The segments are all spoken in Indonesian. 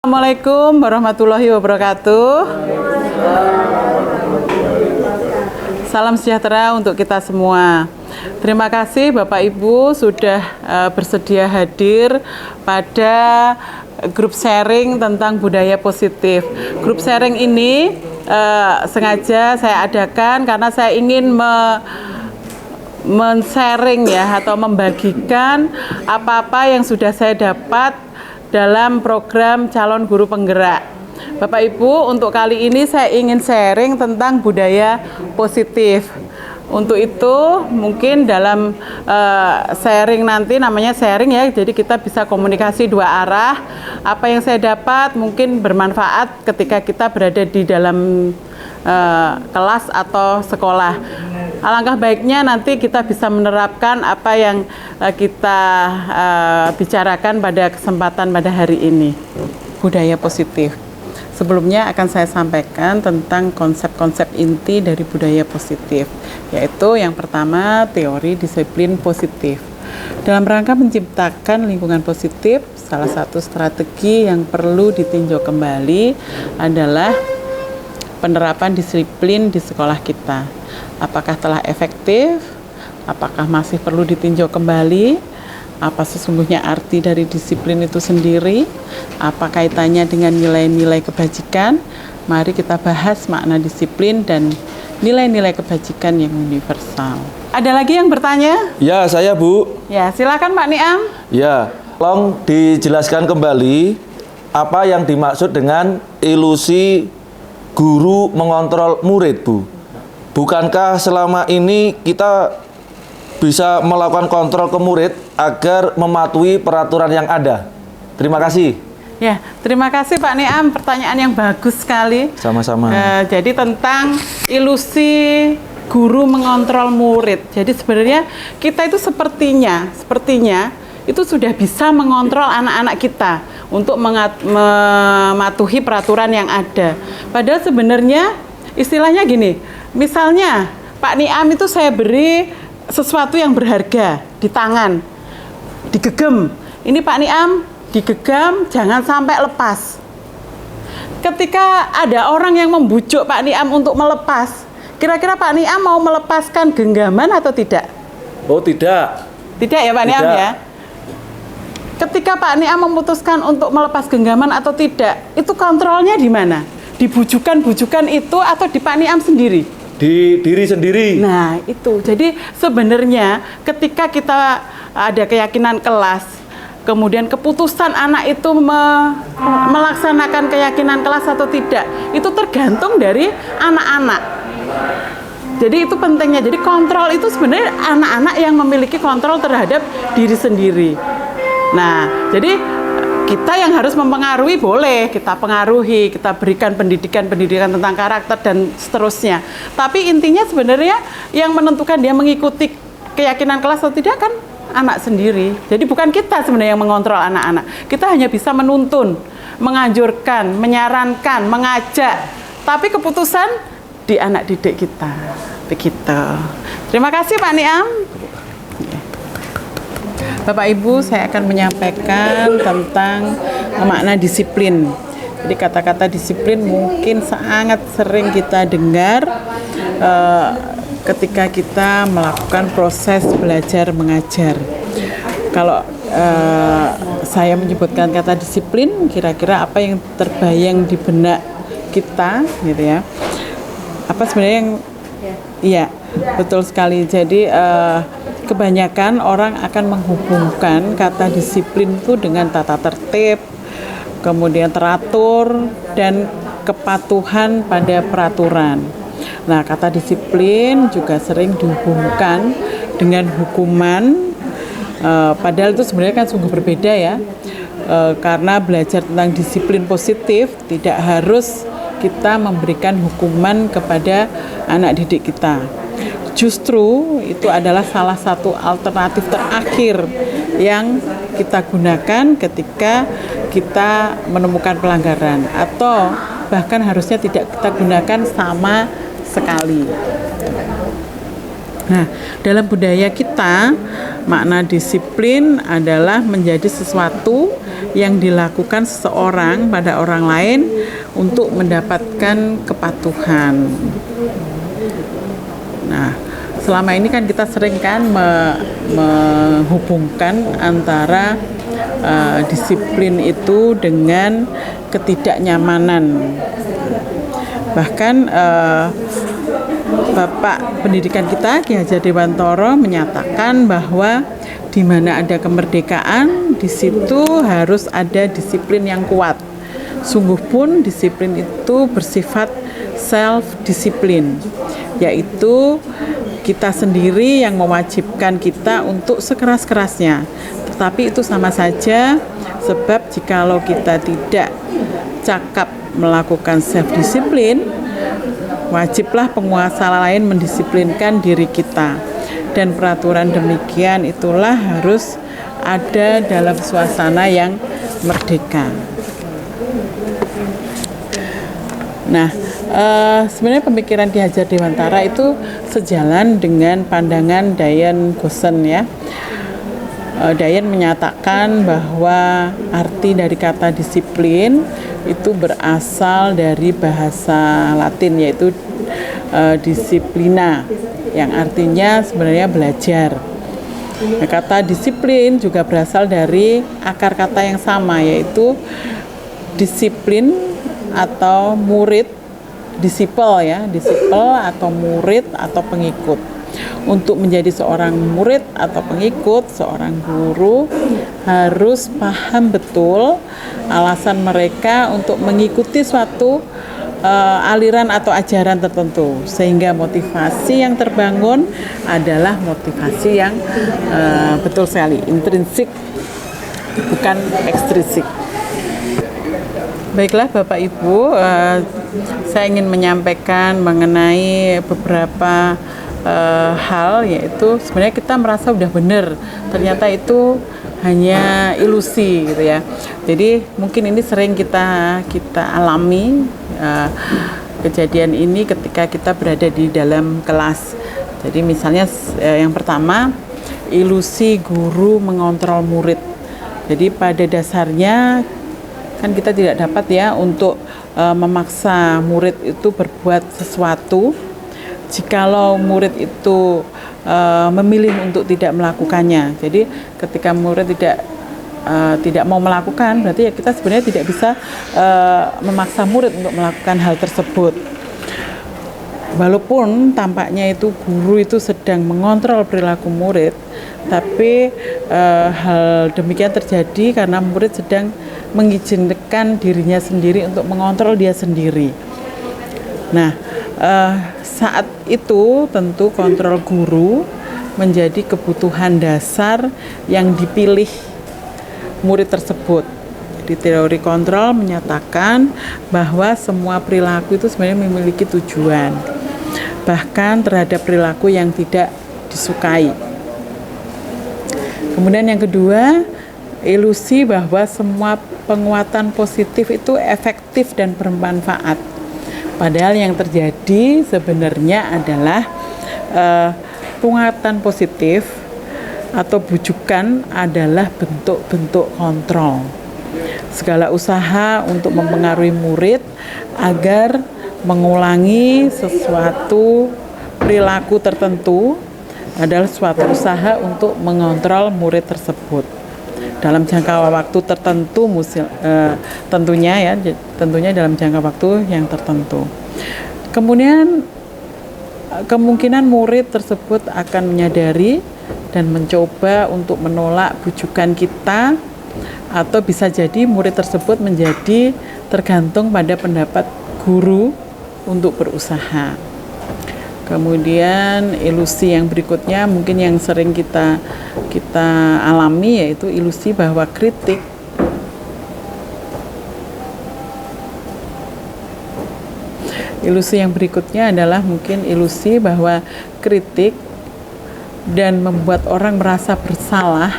Assalamualaikum warahmatullahi wabarakatuh. Salam sejahtera untuk kita semua. Terima kasih Bapak Ibu sudah bersedia hadir pada grup sharing tentang budaya positif. Grup sharing ini sengaja saya adakan karena saya ingin men-sharing ya, atau membagikan apa-apa yang sudah saya dapat dalam program calon guru penggerak. Bapak Ibu, untuk kali ini saya ingin sharing tentang budaya positif. Untuk itu mungkin dalam sharing nanti, namanya sharing ya, jadi kita bisa komunikasi dua arah. Apa yang saya dapat mungkin bermanfaat ketika kita berada di dalam kelas atau sekolah. Alangkah baiknya nanti kita bisa menerapkan apa yang kita bicarakan pada kesempatan pada hari ini. Budaya positif. Sebelumnya akan saya sampaikan tentang konsep-konsep inti dari budaya positif, yaitu yang pertama teori disiplin positif. Dalam rangka menciptakan lingkungan positif, salah satu strategi yang perlu ditinjau kembali adalah penerapan disiplin di sekolah kita. Apakah telah efektif? Apakah masih perlu ditinjau kembali? Apa sesungguhnya arti dari disiplin itu sendiri? Apa kaitannya dengan nilai-nilai kebajikan? Mari kita bahas makna disiplin dan nilai-nilai kebajikan yang universal. Ada lagi yang bertanya? Ya, saya Bu. Ya, silakan Pak Niam. Ya, tolong dijelaskan kembali apa yang dimaksud dengan ilusi guru mengontrol murid, Bu. Bukankah selama ini kita bisa melakukan kontrol ke murid agar mematuhi peraturan yang ada? Terima kasih. Ya, terima kasih Pak Niam, pertanyaan yang bagus sekali. Sama-sama. Jadi tentang ilusi guru mengontrol murid. Jadi sebenarnya kita itu sepertinya itu sudah bisa mengontrol anak-anak kita untuk mematuhi peraturan yang ada. Padahal sebenarnya istilahnya gini, misalnya Pak Niam itu saya beri sesuatu yang berharga di tangan, digegem. Ini Pak Niam digegam, jangan sampai lepas. Ketika ada orang yang membujuk Pak Niam untuk melepas, kira-kira Pak Niam mau melepaskan genggaman atau tidak? Oh, tidak. Tidak ya Pak Niam ya? Ketika Pak Niam memutuskan untuk melepas genggaman atau tidak, itu kontrolnya di mana? Di bujukan-bujukan itu atau di Pak Niam sendiri? Di diri sendiri. Nah, itu. Jadi sebenarnya ketika kita ada keyakinan kelas, kemudian keputusan anak itu melaksanakan keyakinan kelas atau tidak, itu tergantung dari anak-anak. Jadi itu pentingnya. Jadi kontrol itu sebenarnya anak-anak yang memiliki kontrol terhadap diri sendiri. Nah, jadi kita yang harus mempengaruhi boleh, kita pengaruhi, kita berikan pendidikan tentang karakter dan seterusnya. Tapi intinya sebenarnya yang menentukan dia mengikuti keyakinan kelas atau tidak kan anak sendiri. Jadi bukan kita sebenarnya yang mengontrol anak-anak. Kita hanya bisa menuntun, menganjurkan, menyarankan, mengajak. Tapi keputusan di anak didik kita. Begitu. Terima kasih Pak Niam. Bapak Ibu, saya akan menyampaikan tentang makna disiplin. Jadi kata-kata disiplin mungkin sangat sering kita dengar ketika kita melakukan proses belajar mengajar. Kalau saya menyebutkan kata disiplin, kira-kira apa yang terbayang di benak kita, gitu ya? Apa sebenarnya yang? Iya, betul sekali. Jadi kebanyakan orang akan menghubungkan kata disiplin itu dengan tata tertib, kemudian teratur, dan kepatuhan pada peraturan. Nah, kata disiplin juga sering dihubungkan dengan hukuman, padahal itu sebenarnya kan sungguh berbeda ya, karena belajar tentang disiplin positif tidak harus kita memberikan hukuman kepada anak didik kita. Justru itu adalah salah satu alternatif terakhir yang kita gunakan ketika kita menemukan pelanggaran, atau bahkan harusnya tidak kita gunakan sama sekali. Nah, dalam budaya kita, makna disiplin adalah menjadi sesuatu yang dilakukan seseorang pada orang lain untuk mendapatkan kepatuhan. Nah, selama ini kan kita sering kan menghubungkan antara disiplin itu dengan ketidaknyamanan. Bahkan Bapak Pendidikan kita Ki Hajar Dewantara menyatakan bahwa di mana ada kemerdekaan, di situ harus ada disiplin yang kuat. Sungguh pun disiplin itu bersifat self-disiplin, yaitu kita sendiri yang mewajibkan kita untuk sekeras-kerasnya. Tetapi itu sama saja, sebab jikalau kita tidak cakap melakukan self-disiplin, wajiblah penguasa lain mendisiplinkan diri kita. Dan peraturan demikian itulah harus ada dalam suasana yang merdeka. Nah, sebenarnya pemikiran Ki Hajar Dewantara itu sejalan dengan pandangan Dayan Goosen ya. Dayan menyatakan bahwa arti dari kata disiplin itu berasal dari bahasa Latin, yaitu disiplina, yang artinya sebenarnya belajar. Nah, kata disiplin juga berasal dari akar kata yang sama, yaitu disiplin atau murid, disipel ya, disipel atau murid atau pengikut. Untuk menjadi seorang murid atau pengikut, seorang guru harus paham betul alasan mereka untuk mengikuti suatu aliran atau ajaran tertentu, sehingga motivasi yang terbangun adalah motivasi yang betul sekali intrinsik, bukan ekstrinsik. Baiklah Bapak Ibu, saya ingin menyampaikan mengenai beberapa hal, yaitu sebenarnya kita merasa udah benar, ternyata itu hanya ilusi gitu ya. Jadi mungkin ini sering kita alami kejadian ini ketika kita berada di dalam kelas. Jadi misalnya yang pertama, ilusi guru mengontrol murid. Jadi pada dasarnya kan kita tidak dapat ya untuk memaksa murid itu berbuat sesuatu. Jikalau murid itu memilih untuk tidak melakukannya. Jadi ketika murid tidak mau melakukan, berarti ya kita sebenarnya tidak bisa memaksa murid untuk melakukan hal tersebut. Walaupun tampaknya itu guru itu sedang mengontrol perilaku murid, tapi hal demikian terjadi karena murid sedang mengizinkan dirinya sendiri untuk mengontrol dia sendiri. Nah, saat itu tentu kontrol guru menjadi kebutuhan dasar yang dipilih murid tersebut. Di teori kontrol menyatakan bahwa semua perilaku itu sebenarnya memiliki tujuan, bahkan terhadap perilaku yang tidak disukai. Kemudian yang kedua, ilusi bahwa semua penguatan positif itu efektif dan bermanfaat. Padahal yang terjadi sebenarnya adalah penguatan positif atau bujukan adalah bentuk-bentuk kontrol. Segala usaha untuk mempengaruhi murid agar mengulangi sesuatu perilaku tertentu adalah suatu usaha untuk mengontrol murid tersebut dalam jangka waktu tertentu, tentunya dalam jangka waktu yang tertentu. Kemudian kemungkinan murid tersebut akan menyadari dan mencoba untuk menolak bujukan kita, atau bisa jadi murid tersebut menjadi tergantung pada pendapat guru untuk berusaha. Kemudian ilusi yang berikutnya mungkin yang sering kita alami, yaitu ilusi bahwa kritik yang berikutnya adalah mungkin ilusi bahwa kritik dan membuat orang merasa bersalah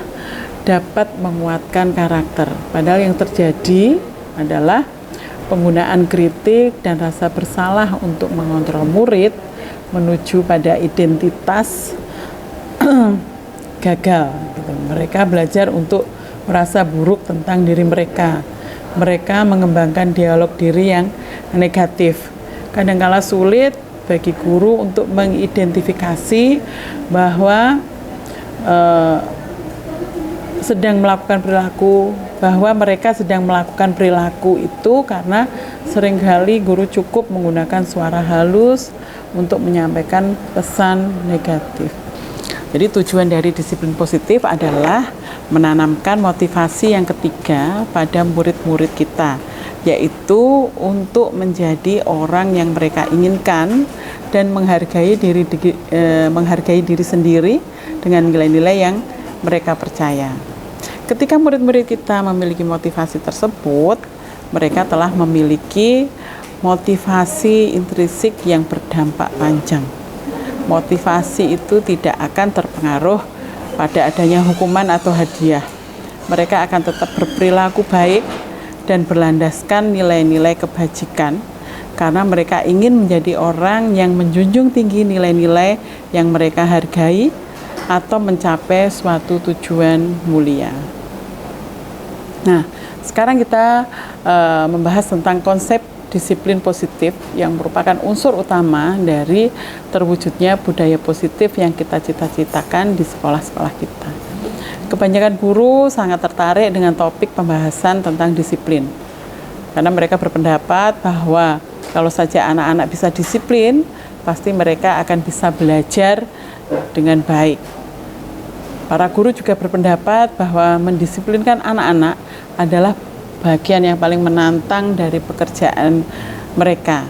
dapat menguatkan karakter. Padahal yang terjadi adalah penggunaan kritik dan rasa bersalah untuk mengontrol murid menuju pada identitas gagal. Gitu. Mereka belajar untuk merasa buruk tentang diri mereka. Mereka mengembangkan dialog diri yang negatif. Kadangkala sulit bagi guru untuk mengidentifikasi bahwa mereka sedang melakukan perilaku itu karena seringkali guru cukup menggunakan suara halus untuk menyampaikan pesan negatif. Jadi tujuan dari disiplin positif adalah menanamkan motivasi yang ketiga pada murid-murid kita, yaitu untuk menjadi orang yang mereka inginkan dan menghargai diri sendiri dengan nilai-nilai yang mereka percaya. Ketika murid-murid kita memiliki motivasi tersebut, mereka telah memiliki motivasi intrinsik yang berdampak panjang. Motivasi itu tidak akan terpengaruh pada adanya hukuman atau hadiah. Mereka akan tetap berperilaku baik dan berlandaskan nilai-nilai kebajikan karena mereka ingin menjadi orang yang menjunjung tinggi nilai-nilai yang mereka hargai atau mencapai suatu tujuan mulia. Nah, sekarang kita membahas tentang konsep disiplin positif yang merupakan unsur utama dari terwujudnya budaya positif yang kita cita-citakan di sekolah-sekolah kita. Kebanyakan guru sangat tertarik dengan topik pembahasan tentang disiplin karena mereka berpendapat bahwa kalau saja anak-anak bisa disiplin, pasti mereka akan bisa belajar dengan baik. Para guru juga berpendapat bahwa mendisiplinkan anak-anak adalah bagian yang paling menantang dari pekerjaan mereka.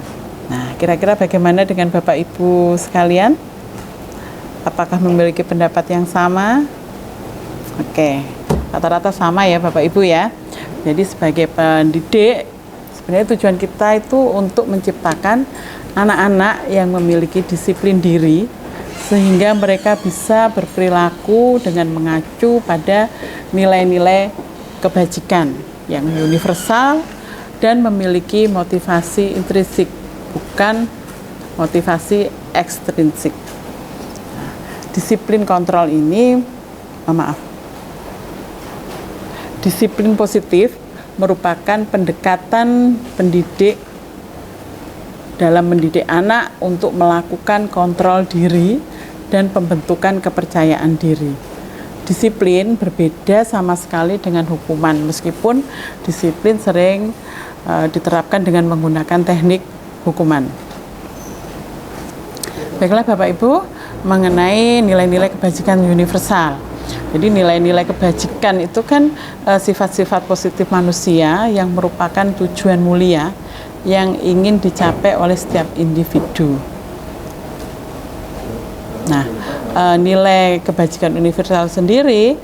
Nah, kira-kira bagaimana dengan Bapak Ibu sekalian? Apakah memiliki pendapat yang sama? Oke, rata-rata sama ya Bapak Ibu ya. Jadi sebagai pendidik, sebenarnya tujuan kita itu untuk menciptakan anak-anak yang memiliki disiplin diri sehingga mereka bisa berperilaku dengan mengacu pada nilai-nilai kebajikan yang universal dan memiliki motivasi intrinsik, bukan motivasi ekstrinsik. Disiplin kontrol ini, disiplin positif merupakan pendekatan pendidik dalam mendidik anak untuk melakukan kontrol diri dan pembentukan kepercayaan diri. Disiplin berbeda sama sekali dengan hukuman, meskipun disiplin sering diterapkan dengan menggunakan teknik hukuman. Baiklah Bapak Ibu, mengenai nilai-nilai kebajikan universal. Jadi nilai-nilai kebajikan itu kan sifat-sifat positif manusia yang merupakan tujuan mulia yang ingin dicapai oleh setiap individu. Nah, nilai kebajikan universal sendiri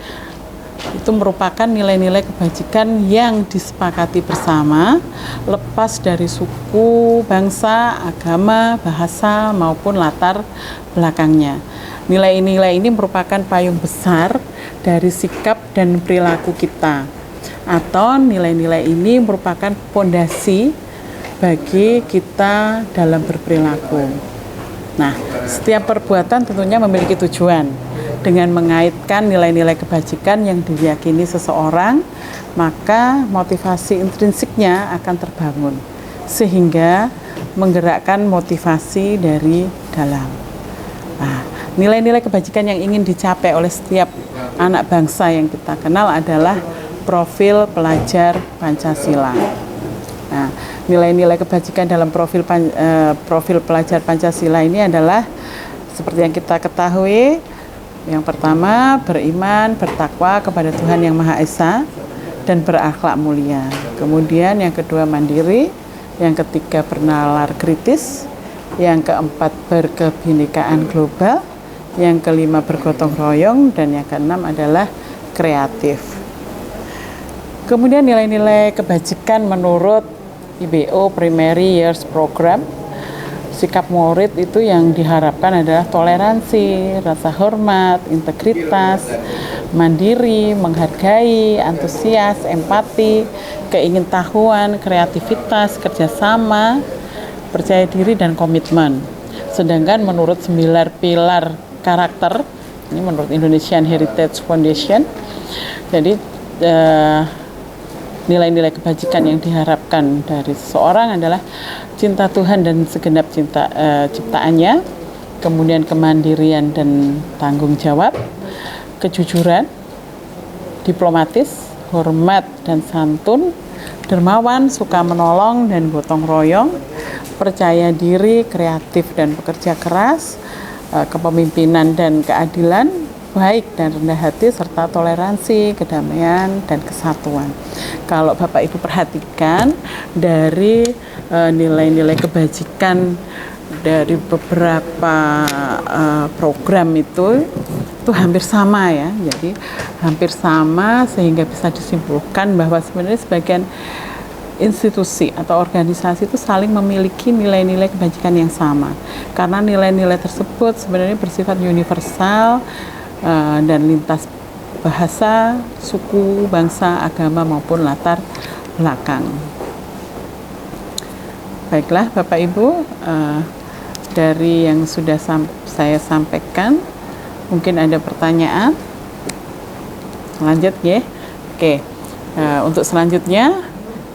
itu merupakan nilai-nilai kebajikan yang disepakati bersama, lepas dari suku, bangsa, agama, bahasa, maupun latar belakangnya. Nilai-nilai ini merupakan payung besar dari sikap dan perilaku kita, atau nilai-nilai ini merupakan fondasi bagi kita dalam berperilaku. Nah, setiap perbuatan tentunya memiliki tujuan. Dengan mengaitkan nilai-nilai kebajikan yang diyakini seseorang, maka motivasi intrinsiknya akan terbangun, sehingga menggerakkan motivasi dari dalam. Nah, nilai-nilai kebajikan yang ingin dicapai oleh setiap anak bangsa yang kita kenal adalah profil pelajar Pancasila. Nah, nilai-nilai kebajikan dalam profil pelajar Pancasila ini adalah seperti yang kita ketahui. Yang pertama, beriman, bertakwa kepada Tuhan Yang Maha Esa dan berakhlak mulia. Kemudian yang kedua, mandiri. Yang ketiga, bernalar kritis. Yang keempat, berkebinekaan global. Yang kelima, bergotong royong. Dan yang keenam adalah kreatif. Kemudian nilai-nilai kebajikan menurut IBO Primary Years Program, sikap murid itu yang diharapkan adalah toleransi, rasa hormat, integritas, mandiri, menghargai, antusias, empati, keingintahuan, kreativitas, kerjasama, percaya diri, dan komitmen. Sedangkan menurut 9 pilar karakter, ini menurut Indonesian Heritage Foundation, jadi nilai-nilai kebajikan yang diharapkan dari seseorang adalah cinta Tuhan dan segenap ciptaannya, kemudian kemandirian dan tanggung jawab, kejujuran, diplomatis, hormat dan santun, dermawan, suka menolong dan gotong royong, percaya diri, kreatif dan pekerja keras, kepemimpinan dan keadilan, baik dan rendah hati, serta toleransi, kedamaian, dan kesatuan. Kalau Bapak Ibu perhatikan dari nilai-nilai kebajikan dari beberapa program itu hampir sama ya. Jadi hampir sama sehingga bisa disimpulkan bahwa sebenarnya sebagian institusi atau organisasi itu saling memiliki nilai-nilai kebajikan yang sama. Karena nilai-nilai tersebut sebenarnya bersifat universal dan lintas bahasa, suku, bangsa, agama maupun latar belakang. Baiklah Bapak Ibu, dari yang sudah saya sampaikan, mungkin ada pertanyaan? Lanjut ya. Oke, untuk selanjutnya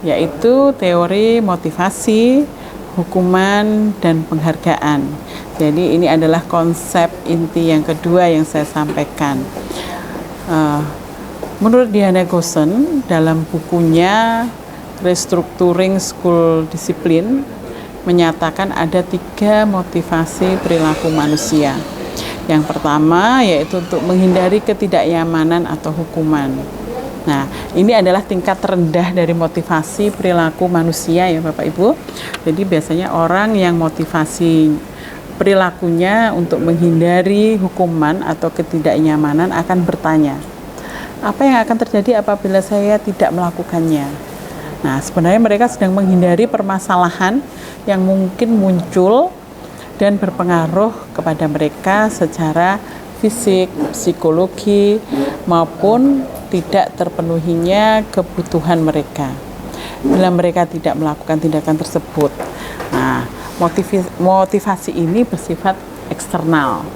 yaitu teori motivasi, hukuman, dan penghargaan. Jadi ini adalah konsep inti yang kedua yang saya sampaikan. Menurut Diana Goosen dalam bukunya Restructuring School Discipline menyatakan ada 3 motivasi perilaku manusia. Yang pertama yaitu untuk menghindari ketidaknyamanan atau hukuman. Nah, ini adalah tingkat terendah dari motivasi perilaku manusia ya Bapak Ibu. Jadi biasanya orang yang motivasi perilakunya untuk menghindari hukuman atau ketidaknyamanan akan bertanya, apa yang akan terjadi apabila saya tidak melakukannya? Nah, sebenarnya mereka sedang menghindari permasalahan yang mungkin muncul dan berpengaruh kepada mereka secara fisik, psikologi, maupun tidak terpenuhinya kebutuhan mereka bila mereka tidak melakukan tindakan tersebut. Nah, motivasi ini bersifat eksternal.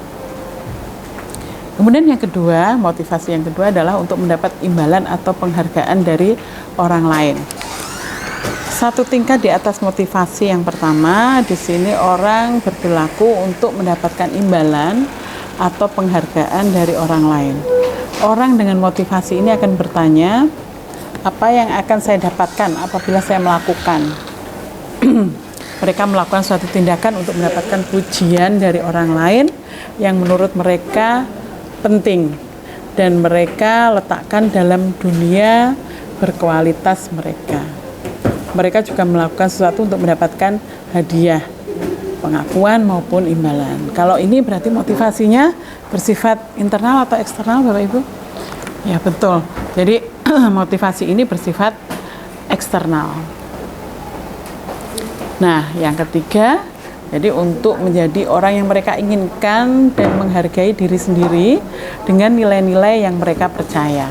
Kemudian yang kedua, motivasi yang kedua adalah untuk mendapat imbalan atau penghargaan dari orang lain. Satu tingkat di atas motivasi yang pertama, di sini orang berperilaku untuk mendapatkan imbalan atau penghargaan dari orang lain. Orang dengan motivasi ini akan bertanya, apa yang akan saya dapatkan apabila saya melakukan? Mereka melakukan suatu tindakan untuk mendapatkan pujian dari orang lain yang menurut mereka penting dan mereka letakkan dalam dunia berkualitas mereka. Mereka juga melakukan sesuatu untuk mendapatkan hadiah, pengakuan maupun imbalan. Kalau ini berarti motivasinya bersifat internal atau eksternal Bapak Ibu? Ya betul. Jadi motivasi ini bersifat eksternal. Nah, yang ketiga, jadi untuk menjadi orang yang mereka inginkan dan menghargai diri sendiri dengan nilai-nilai yang mereka percaya.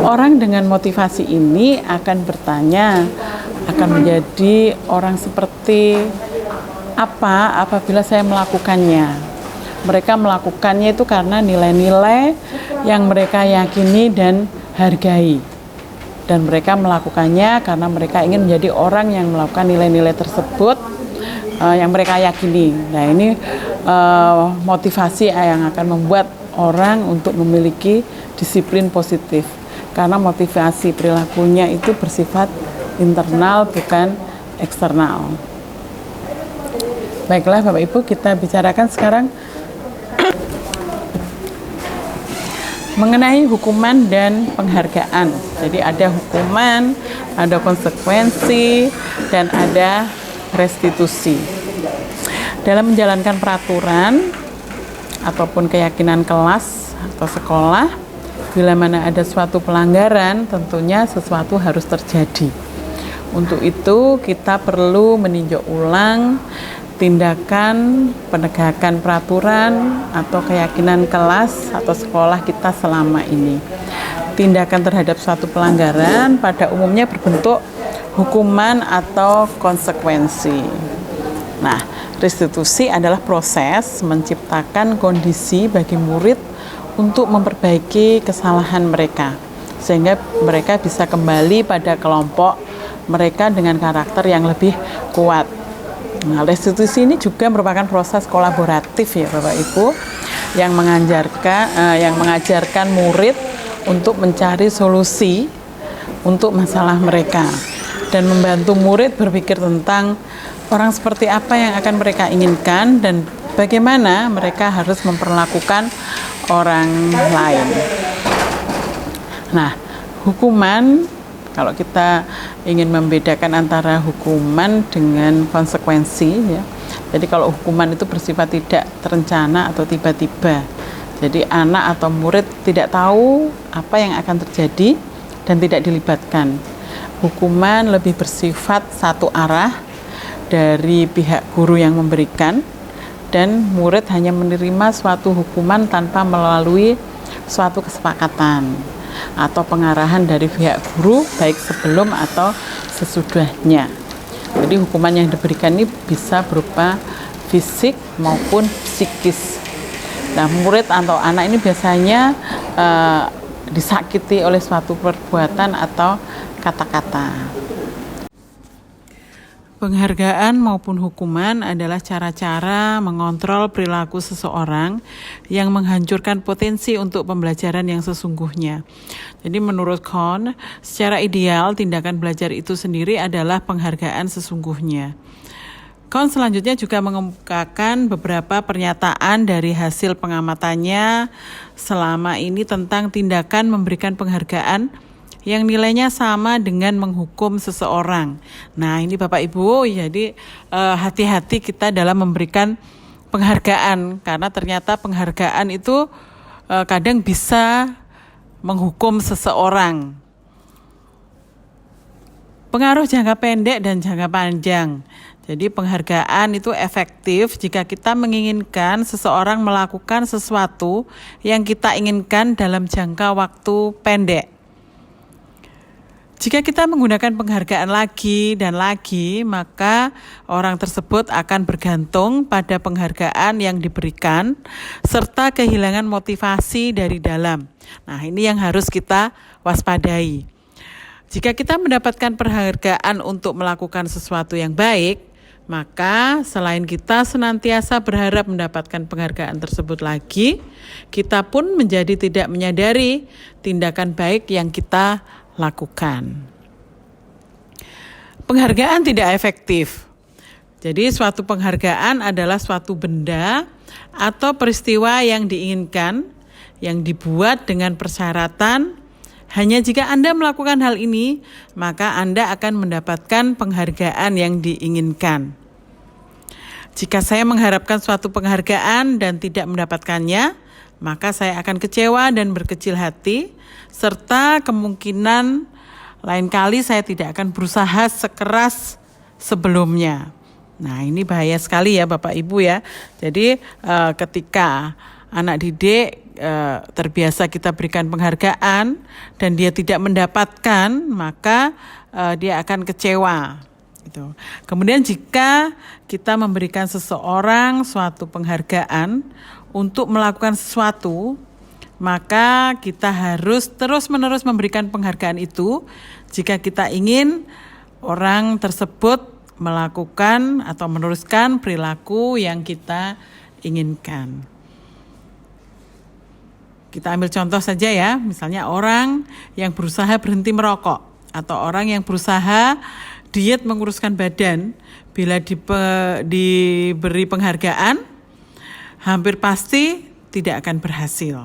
Orang dengan motivasi ini akan bertanya, akan menjadi orang seperti apa apabila saya melakukannya. Mereka melakukannya itu karena nilai-nilai yang mereka yakini dan hargai. Dan mereka melakukannya karena mereka ingin menjadi orang yang melakukan nilai-nilai tersebut yang mereka yakini. Nah, ini motivasi yang akan membuat orang untuk memiliki disiplin positif. Karena motivasi perilakunya itu bersifat internal bukan eksternal. Baiklah Bapak Ibu, kita bicarakan sekarang mengenai hukuman dan penghargaan. Jadi ada hukuman, ada konsekuensi, dan ada restitusi. Dalam menjalankan peraturan ataupun keyakinan kelas atau sekolah, bila mana ada suatu pelanggaran, tentunya sesuatu harus terjadi. Untuk itu kita perlu meninjau ulang tindakan penegakan peraturan atau keyakinan kelas atau sekolah kita selama ini. Tindakan terhadap suatu pelanggaran pada umumnya berbentuk hukuman atau konsekuensi. Nah, restitusi adalah proses menciptakan kondisi bagi murid untuk memperbaiki kesalahan mereka, sehingga mereka bisa kembali pada kelompok mereka dengan karakter yang lebih kuat. Nah, restitusi ini juga merupakan proses kolaboratif ya Bapak Ibu, yang mengajarkan murid untuk mencari solusi untuk masalah mereka dan membantu murid berpikir tentang orang seperti apa yang akan mereka inginkan dan bagaimana mereka harus memperlakukan orang lain. Nah, hukuman, kalau kita ingin membedakan antara hukuman dengan konsekuensi ya. Jadi kalau hukuman itu bersifat tidak terencana atau tiba-tiba. Jadi anak atau murid tidak tahu apa yang akan terjadi dan tidak dilibatkan. Hukuman lebih bersifat satu arah dari pihak guru yang memberikan, dan murid hanya menerima suatu hukuman tanpa melalui suatu kesepakatan atau pengarahan dari pihak guru baik sebelum atau sesudahnya. Jadi hukuman yang diberikan ini bisa berupa fisik maupun psikis. Nah, murid atau anak ini biasanya disakiti oleh suatu perbuatan atau kata-kata. Penghargaan maupun hukuman adalah cara-cara mengontrol perilaku seseorang yang menghancurkan potensi untuk pembelajaran yang sesungguhnya. Jadi menurut Kohn, secara ideal tindakan belajar itu sendiri adalah penghargaan sesungguhnya. Kohn selanjutnya juga mengemukakan beberapa pernyataan dari hasil pengamatannya selama ini tentang tindakan memberikan penghargaan yang nilainya sama dengan menghukum seseorang. Nah, ini Bapak Ibu, jadi hati-hati kita dalam memberikan penghargaan, karena ternyata penghargaan itu kadang bisa menghukum seseorang. Pengaruh jangka pendek dan jangka panjang. Jadi penghargaan itu efektif jika kita menginginkan seseorang melakukan sesuatu yang kita inginkan dalam jangka waktu pendek. Jika kita menggunakan penghargaan lagi dan lagi, maka orang tersebut akan bergantung pada penghargaan yang diberikan, serta kehilangan motivasi dari dalam. Nah, ini yang harus kita waspadai. Jika kita mendapatkan penghargaan untuk melakukan sesuatu yang baik, maka selain kita senantiasa berharap mendapatkan penghargaan tersebut lagi, kita pun menjadi tidak menyadari tindakan baik yang kita lakukan. Penghargaan tidak efektif. Jadi suatu penghargaan adalah suatu benda atau peristiwa yang diinginkan, yang dibuat dengan persyaratan. Hanya jika Anda melakukan hal ini, maka Anda akan mendapatkan penghargaan yang diinginkan. Jika saya mengharapkan suatu penghargaan dan tidak mendapatkannya, maka saya akan kecewa dan berkecil hati, serta kemungkinan lain kali saya tidak akan berusaha sekeras sebelumnya. Nah, ini bahaya sekali ya Bapak Ibu ya. Jadi ketika anak didik terbiasa kita berikan penghargaan dan dia tidak mendapatkan, maka dia akan kecewa. Gitu. Kemudian jika kita memberikan seseorang suatu penghargaan untuk melakukan sesuatu, maka kita harus terus-menerus memberikan penghargaan itu jika kita ingin orang tersebut melakukan atau meneruskan perilaku yang kita inginkan. Kita ambil contoh saja ya, misalnya orang yang berusaha berhenti merokok atau orang yang berusaha diet menguruskan badan, bila diberi penghargaan, hampir pasti tidak akan berhasil.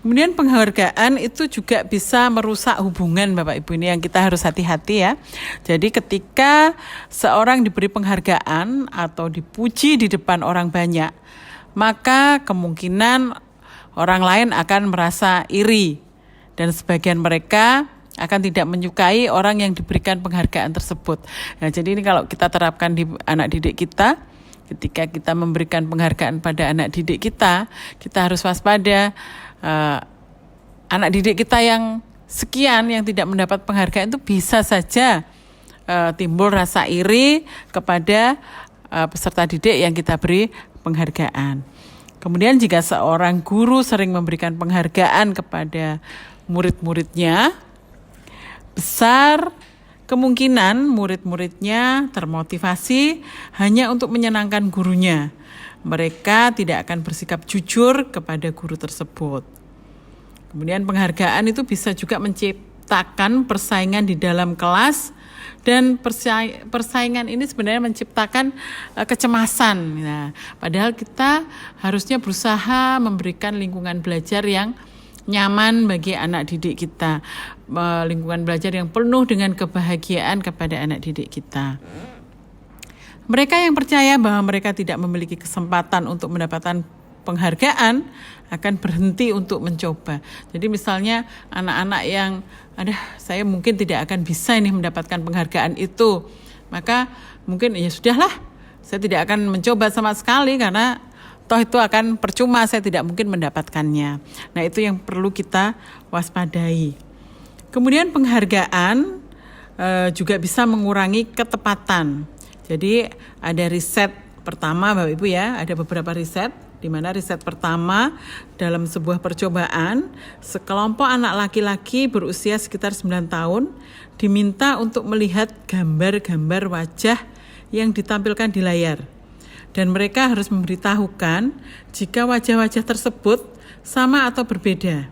Kemudian penghargaan itu juga bisa merusak hubungan Bapak Ibu, ini yang kita harus hati-hati ya. Jadi ketika seorang diberi penghargaan atau dipuji di depan orang banyak, maka kemungkinan orang lain akan merasa iri dan sebagian mereka akan tidak menyukai orang yang diberikan penghargaan tersebut. Nah, jadi ini kalau kita terapkan di anak didik kita, ketika kita memberikan penghargaan pada anak didik kita harus waspada. Anak didik kita yang sekian yang tidak mendapat penghargaan itu bisa saja timbul rasa iri kepada peserta didik yang kita beri penghargaan. Kemudian jika seorang guru sering memberikan penghargaan kepada murid-muridnya, besar kemungkinan murid-muridnya termotivasi hanya untuk menyenangkan gurunya. Mereka tidak akan bersikap jujur kepada guru tersebut. Kemudian penghargaan itu bisa juga menciptakan persaingan di dalam kelas, dan persaingan ini sebenarnya menciptakan kecemasan. Nah, padahal kita harusnya berusaha memberikan lingkungan belajar yang nyaman bagi anak didik kita, lingkungan belajar yang penuh dengan kebahagiaan kepada anak didik kita. Mereka yang percaya bahwa mereka tidak memiliki kesempatan untuk mendapatkan penghargaan akan berhenti untuk mencoba. Jadi misalnya anak-anak yang saya mungkin tidak akan bisa ini mendapatkan penghargaan itu, maka mungkin ya sudahlah, saya tidak akan mencoba sama sekali karena toh itu akan percuma, saya tidak mungkin mendapatkannya. Nah, itu yang perlu kita waspadai. Kemudian penghargaan juga bisa mengurangi ketepatan. Jadi ada riset pertama Bapak Ibu ya, ada beberapa riset, di mana riset pertama dalam sebuah percobaan, sekelompok anak laki-laki berusia sekitar 9 tahun diminta untuk melihat gambar-gambar wajah yang ditampilkan di layar. Dan mereka harus memberitahukan jika wajah-wajah tersebut sama atau berbeda.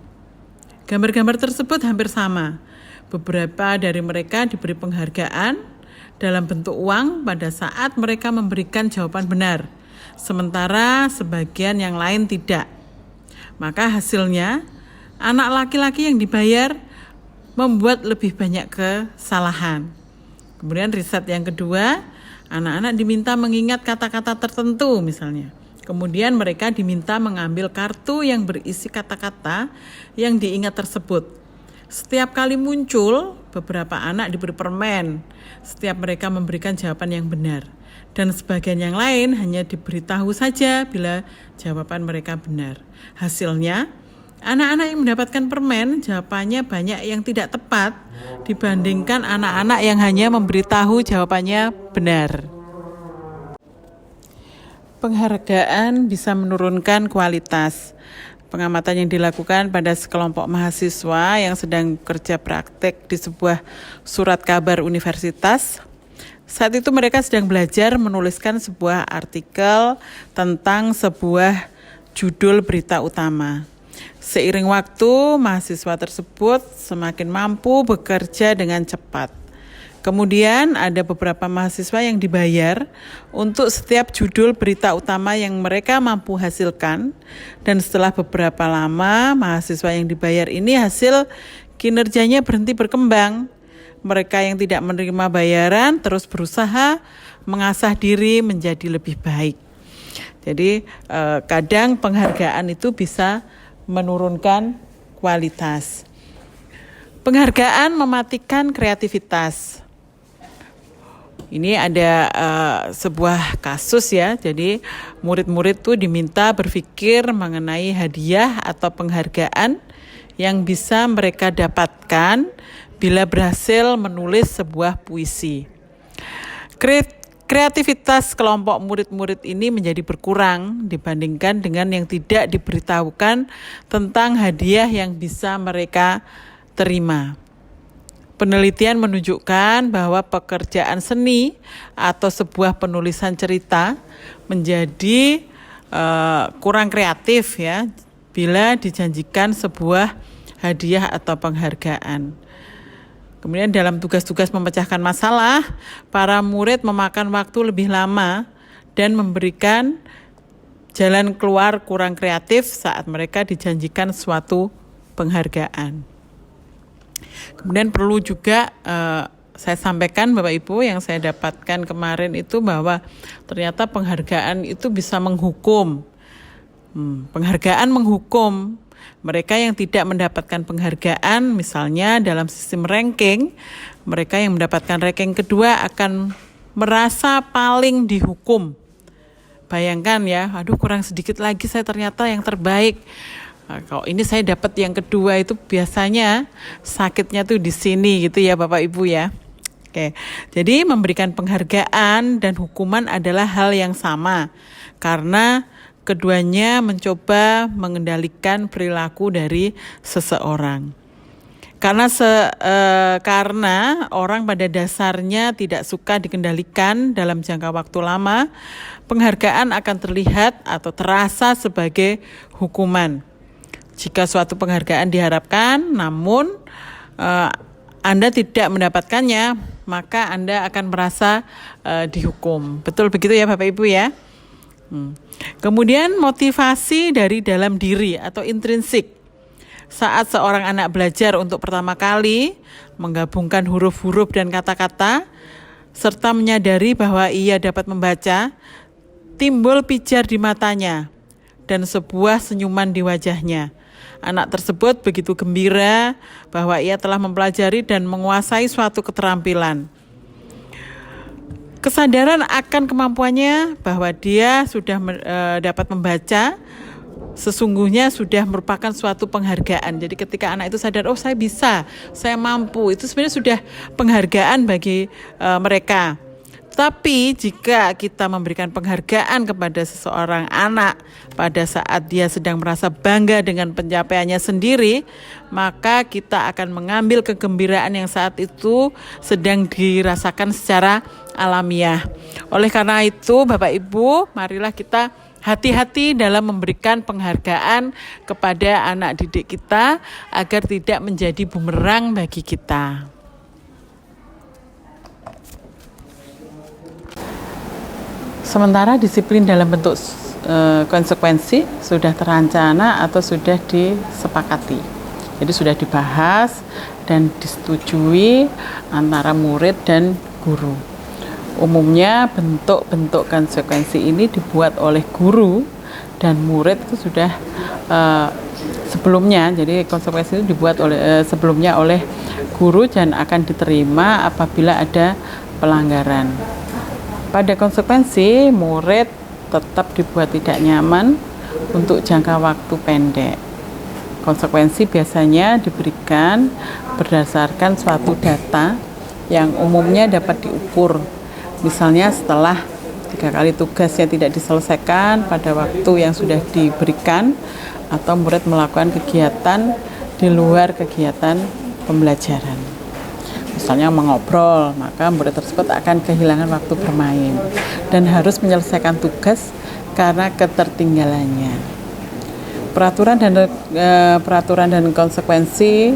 Gambar-gambar tersebut hampir sama. Beberapa dari mereka diberi penghargaan dalam bentuk uang pada saat mereka memberikan jawaban benar, sementara sebagian yang lain tidak. Maka hasilnya, anak laki-laki yang dibayar membuat lebih banyak kesalahan. Kemudian riset yang kedua, anak-anak diminta mengingat kata-kata tertentu misalnya. Kemudian mereka diminta mengambil kartu yang berisi kata-kata yang diingat tersebut. Setiap kali muncul, beberapa anak diberi permen setiap mereka memberikan jawaban yang benar. Dan sebagian yang lain hanya diberitahu saja bila jawaban mereka benar. Hasilnya, anak-anak yang mendapatkan permen jawabannya banyak yang tidak tepat dibandingkan anak-anak yang hanya memberitahu jawabannya benar. Penghargaan bisa menurunkan kualitas. Pengamatan yang dilakukan pada sekelompok mahasiswa yang sedang kerja praktek di sebuah surat kabar universitas. Saat itu mereka sedang belajar menuliskan sebuah artikel tentang sebuah judul berita utama. Seiring waktu, mahasiswa tersebut semakin mampu bekerja dengan cepat. Kemudian ada beberapa mahasiswa yang dibayar untuk setiap judul berita utama yang mereka mampu hasilkan. Dan setelah beberapa lama, mahasiswa yang dibayar ini hasil kinerjanya berhenti berkembang. Mereka yang tidak menerima bayaran terus berusaha mengasah diri menjadi lebih baik. Jadi kadang penghargaan itu bisa menurunkan kualitas. Penghargaan mematikan kreativitas. Ini ada sebuah kasus ya, jadi murid-murid tuh diminta berpikir mengenai hadiah atau penghargaan yang bisa mereka dapatkan bila berhasil menulis sebuah puisi. Kreativitas kelompok murid-murid ini menjadi berkurang dibandingkan dengan yang tidak diberitahukan tentang hadiah yang bisa mereka terima. Penelitian menunjukkan bahwa pekerjaan seni atau sebuah penulisan cerita menjadi kurang kreatif ya bila dijanjikan sebuah hadiah atau penghargaan. Kemudian dalam tugas-tugas memecahkan masalah, para murid memakan waktu lebih lama dan memberikan jalan keluar kurang kreatif saat mereka dijanjikan suatu penghargaan. Kemudian perlu juga saya sampaikan Bapak Ibu yang saya dapatkan kemarin itu bahwa ternyata penghargaan itu bisa menghukum. Penghargaan menghukum. Mereka yang tidak mendapatkan penghargaan misalnya dalam sistem ranking, mereka yang mendapatkan ranking kedua akan merasa paling dihukum. Bayangkan ya, aduh kurang sedikit lagi saya ternyata yang terbaik. Nah, kalau ini saya dapat yang kedua itu biasanya sakitnya tuh di sini gitu ya Bapak Ibu ya. Oke, jadi memberikan penghargaan dan hukuman adalah hal yang sama karena keduanya mencoba mengendalikan perilaku dari seseorang. Karena orang pada dasarnya tidak suka dikendalikan dalam jangka waktu lama, penghargaan akan terlihat atau terasa sebagai hukuman. Jika suatu penghargaan diharapkan, namun Anda tidak mendapatkannya, maka Anda akan merasa dihukum. Betul begitu ya Bapak Ibu ya? Kemudian motivasi dari dalam diri atau intrinsik. Saat seorang anak belajar untuk pertama kali menggabungkan huruf-huruf dan kata-kata, serta menyadari bahwa ia dapat membaca, timbul pijar di matanya dan sebuah senyuman di wajahnya. Anak tersebut begitu gembira bahwa ia telah mempelajari dan menguasai suatu keterampilan. Kesadaran akan kemampuannya bahwa dia sudah dapat membaca sesungguhnya sudah merupakan suatu penghargaan. Jadi ketika anak itu sadar, oh saya bisa, saya mampu, itu sebenarnya sudah penghargaan bagi mereka. Tapi jika kita memberikan penghargaan kepada seseorang anak pada saat dia sedang merasa bangga dengan pencapaiannya sendiri, maka kita akan mengambil kegembiraan yang saat itu sedang dirasakan secara alamiah. Oleh karena itu, Bapak Ibu, marilah kita hati-hati dalam memberikan penghargaan kepada anak didik kita agar tidak menjadi bumerang bagi kita. Sementara disiplin dalam bentuk konsekuensi sudah terancana atau sudah disepakati. Jadi sudah dibahas dan disetujui antara murid dan guru. Umumnya bentuk-bentuk konsekuensi ini dibuat oleh guru dan murid itu sudah sebelumnya. Jadi konsekuensi itu dibuat sebelumnya oleh guru dan akan diterima apabila ada pelanggaran. Pada konsekuensi, murid tetap dibuat tidak nyaman untuk jangka waktu pendek. Konsekuensi biasanya diberikan berdasarkan suatu data yang umumnya dapat diukur. Misalnya setelah 3 kali tugas yang tidak diselesaikan pada waktu yang sudah diberikan, atau murid melakukan kegiatan di luar kegiatan pembelajaran. Misalnya mengobrol, maka murid tersebut akan kehilangan waktu bermain dan harus menyelesaikan tugas karena ketertinggalannya. Peraturan dan konsekuensi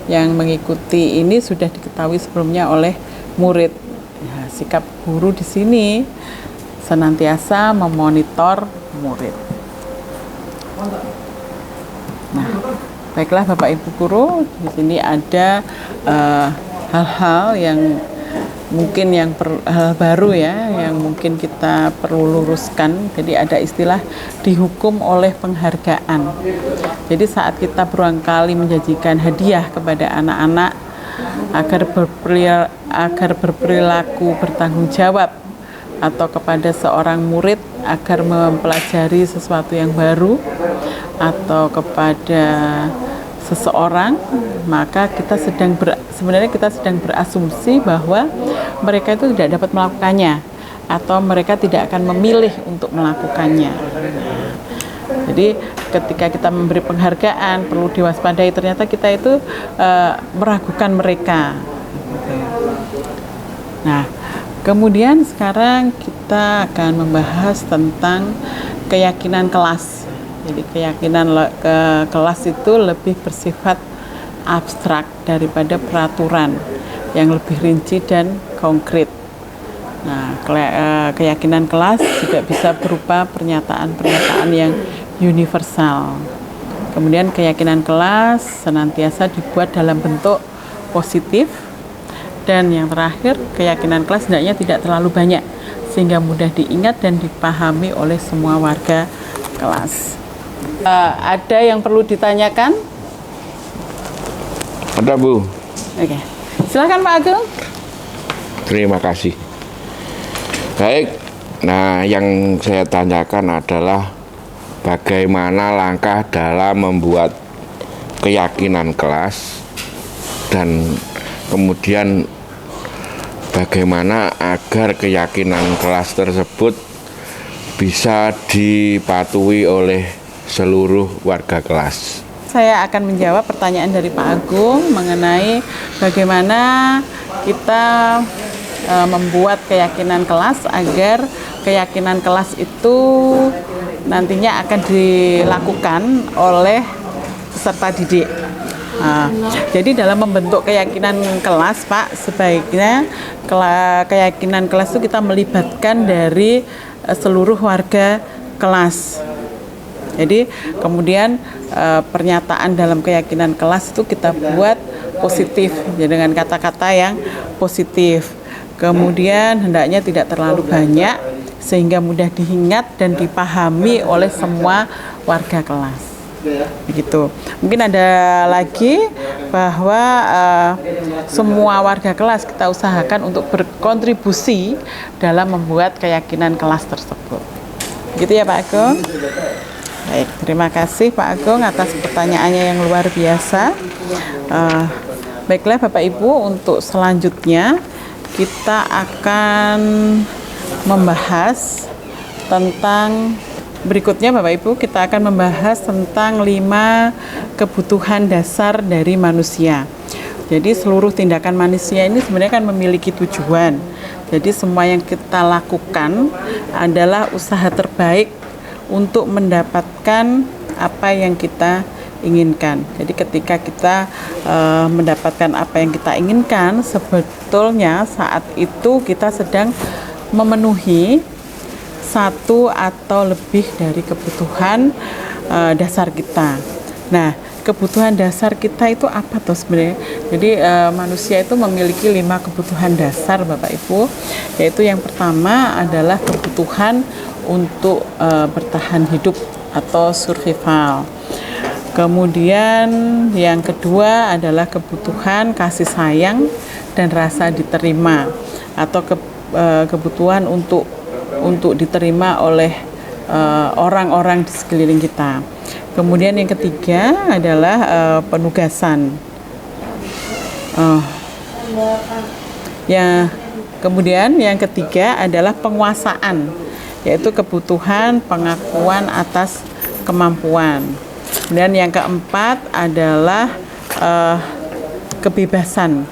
yang mengikuti ini sudah diketahui sebelumnya oleh murid. Ya, sikap guru di sini senantiasa memonitor murid. Nah, baiklah Bapak Ibu guru, di sini ada hal-hal yang mungkin hal baru ya, yang mungkin kita perlu luruskan. Jadi ada istilah dihukum oleh penghargaan. Jadi saat kita berulang kali menjanjikan hadiah kepada anak-anak agar berperilaku bertanggung jawab, atau kepada seorang murid agar mempelajari sesuatu yang baru, atau kepada seseorang, maka kita sebenarnya kita sedang berasumsi bahwa mereka itu tidak dapat melakukannya atau mereka tidak akan memilih untuk melakukannya. Jadi ketika kita memberi penghargaan perlu diwaspadai, ternyata kita itu meragukan mereka. Nah, kemudian sekarang kita akan membahas tentang keyakinan kelas. Jadi keyakinan kelas itu lebih bersifat abstrak daripada peraturan yang lebih rinci dan konkret. Nah, keyakinan kelas juga bisa berupa pernyataan-pernyataan yang universal. Kemudian keyakinan kelas senantiasa dibuat dalam bentuk positif. Dan yang terakhir, keyakinan kelas hendaknya tidak terlalu banyak sehingga mudah diingat dan dipahami oleh semua warga kelas. Ada yang perlu ditanyakan? Ada Bu. Oke, silakan Pak Agung. Terima kasih. Baik, nah yang saya tanyakan adalah bagaimana langkah dalam membuat keyakinan kelas dan kemudian bagaimana agar keyakinan kelas tersebut bisa dipatuhi oleh seluruh warga kelas. Saya akan menjawab pertanyaan dari Pak Agung mengenai bagaimana kita membuat keyakinan kelas agar keyakinan kelas itu nantinya akan dilakukan oleh peserta didik. Jadi dalam membentuk keyakinan kelas, Pak, sebaiknya keyakinan kelas itu kita melibatkan dari seluruh warga kelas. Jadi kemudian pernyataan dalam keyakinan kelas itu kita buat positif, ya, dengan kata-kata yang positif. Kemudian hendaknya tidak terlalu banyak sehingga mudah diingat dan dipahami oleh semua warga kelas. Begitu. Mungkin ada lagi bahwa semua warga kelas kita usahakan untuk berkontribusi dalam membuat keyakinan kelas tersebut. Gitu ya Pak Agung. Baik, terima kasih Pak Agung atas pertanyaannya yang luar biasa. Baiklah Bapak Ibu, untuk selanjutnya kita akan membahas tentang berikutnya Bapak Ibu, kita akan membahas tentang 5 kebutuhan dasar dari manusia. Jadi seluruh tindakan manusia ini sebenarnya kan memiliki tujuan. Jadi semua yang kita lakukan adalah usaha terbaik untuk mendapatkan apa yang kita inginkan. Jadi ketika kita mendapatkan apa yang kita inginkan, sebetulnya saat itu kita sedang memenuhi satu atau lebih dari kebutuhan dasar kita. Nah, kebutuhan dasar kita itu apa tuh sebenarnya? Jadi manusia itu memiliki 5 kebutuhan dasar Bapak Ibu, yaitu yang pertama adalah kebutuhan untuk bertahan hidup atau survival. Kemudian yang kedua adalah kebutuhan kasih sayang dan rasa diterima atau kebutuhan untuk diterima oleh orang-orang di sekeliling kita. Kemudian yang ketiga adalah penugasan. Kemudian yang ketiga adalah penguasaan, yaitu kebutuhan pengakuan atas kemampuan. Dan yang keempat adalah kebebasan.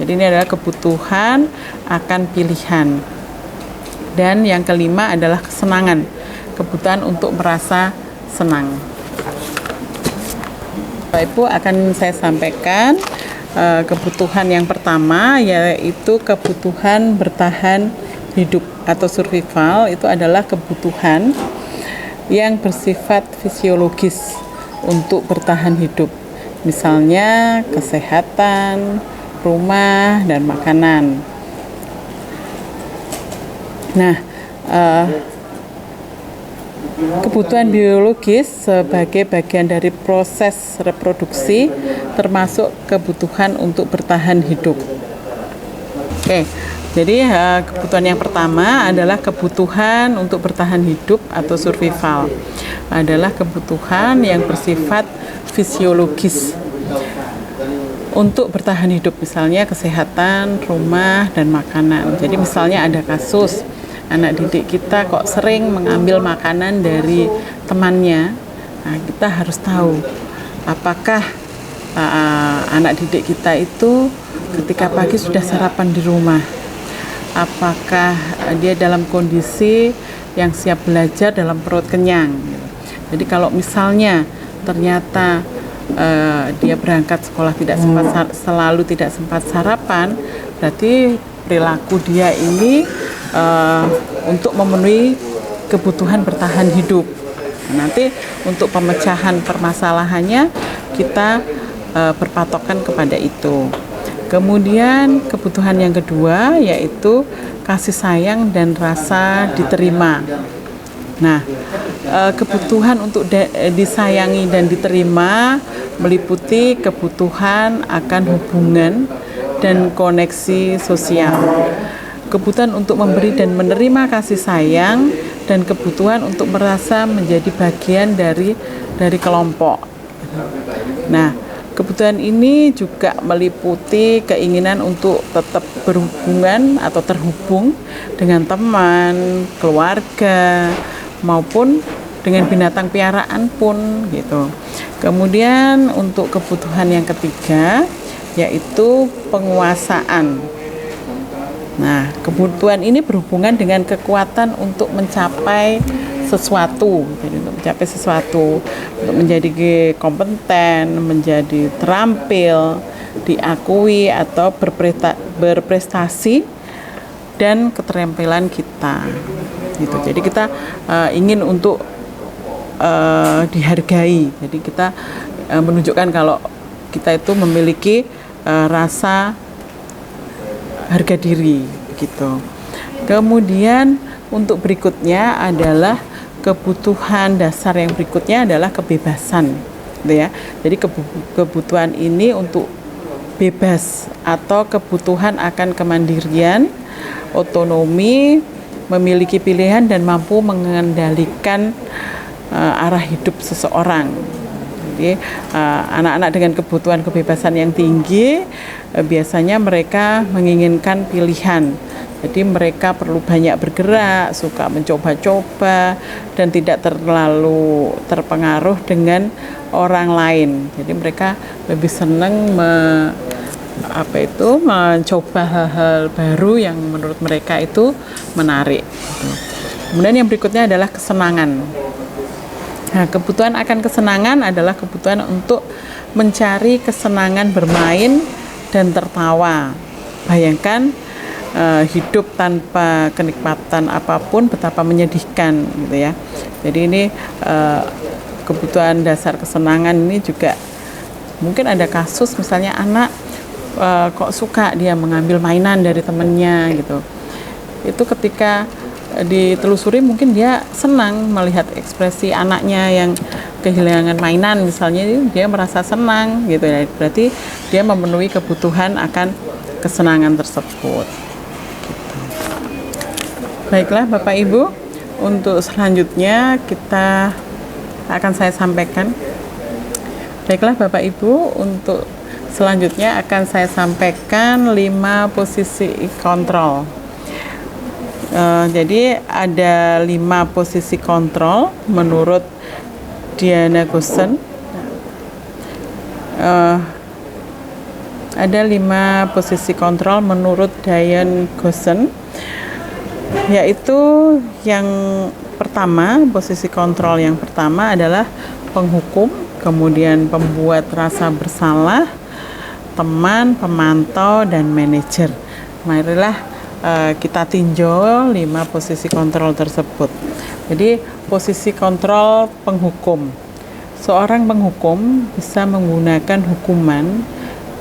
Jadi ini adalah kebutuhan akan pilihan. Dan yang kelima adalah kesenangan, kebutuhan untuk merasa senang. Bapak Ibu, akan saya sampaikan kebutuhan yang pertama, yaitu kebutuhan bertahan hidup atau survival. Itu adalah kebutuhan yang bersifat fisiologis untuk bertahan hidup, misalnya kesehatan, rumah, dan makanan. Nah, kebutuhan biologis sebagai bagian dari proses reproduksi termasuk kebutuhan untuk bertahan hidup. Oke, jadi kebutuhan yang pertama adalah kebutuhan untuk bertahan hidup atau survival. Adalah kebutuhan yang bersifat fisiologis untuk bertahan hidup, misalnya kesehatan, rumah, dan makanan. Jadi misalnya ada kasus anak didik kita kok sering mengambil makanan dari temannya. Nah, kita harus tahu apakah anak didik kita itu ketika pagi sudah sarapan di rumah, apakah dia dalam kondisi yang siap belajar dalam perut kenyang. Jadi kalau misalnya ternyata dia berangkat sekolah selalu tidak sempat sarapan, berarti perilaku dia ini untuk memenuhi kebutuhan bertahan hidup. Nanti untuk pemecahan permasalahannya kita berpatokan kepada itu. Kemudian kebutuhan yang kedua yaitu kasih sayang dan rasa diterima. Nah, kebutuhan untuk disayangi dan diterima meliputi kebutuhan akan hubungan dan koneksi sosial, kebutuhan untuk memberi dan menerima kasih sayang, dan kebutuhan untuk merasa menjadi bagian dari kelompok. Nah, Kebutuhan ini juga meliputi keinginan untuk tetap berhubungan atau terhubung dengan teman, keluarga, maupun dengan binatang piaraan pun gitu. Kemudian untuk kebutuhan yang ketiga yaitu penguasaan. Nah, kebutuhan ini berhubungan dengan kekuatan untuk mencapai sesuatu, jadi untuk mencapai sesuatu, untuk menjadi kompeten, menjadi terampil, diakui atau berprestasi dan keterampilan kita. Gitu. Jadi kita ingin untuk dihargai. Jadi kita menunjukkan kalau kita itu memiliki rasa harga diri, gitu. Kemudian untuk berikutnya adalah kebutuhan dasar yang berikutnya adalah kebebasan, gitu ya. Jadi kebutuhan ini untuk bebas atau kebutuhan akan kemandirian, otonomi, memiliki pilihan dan mampu mengendalikan arah hidup seseorang. Jadi anak-anak dengan kebutuhan kebebasan yang tinggi biasanya mereka menginginkan pilihan. Jadi mereka perlu banyak bergerak, suka mencoba-coba dan tidak terlalu terpengaruh dengan orang lain. Jadi mereka lebih senang mencoba hal-hal baru yang menurut mereka itu menarik. Kemudian yang berikutnya adalah kesenangan. Nah, kebutuhan akan kesenangan adalah kebutuhan untuk mencari kesenangan bermain dan tertawa. Bayangkan hidup tanpa kenikmatan apapun betapa menyedihkan, gitu ya. Jadi ini kebutuhan dasar kesenangan ini juga mungkin ada kasus misalnya anak kok suka dia mengambil mainan dari temannya gitu. Itu ketika ditelusuri mungkin dia senang melihat ekspresi anaknya yang kehilangan mainan misalnya, dia merasa senang gitu ya. Berarti dia memenuhi kebutuhan akan kesenangan tersebut. Gitu. Baiklah Bapak Ibu, untuk selanjutnya kita akan saya sampaikan. Baiklah Bapak Ibu, untuk selanjutnya akan saya sampaikan 5 posisi kontrol. Jadi ada 5 posisi kontrol menurut Diana Goosen. Ada 5 posisi kontrol menurut Diana Goosen, yaitu yang pertama, posisi kontrol yang pertama adalah penghukum, kemudian pembuat rasa bersalah, teman, pemantau, dan manajer. Marilah kita tinjau 5 posisi kontrol tersebut. Jadi posisi kontrol penghukum. Seorang penghukum bisa menggunakan hukuman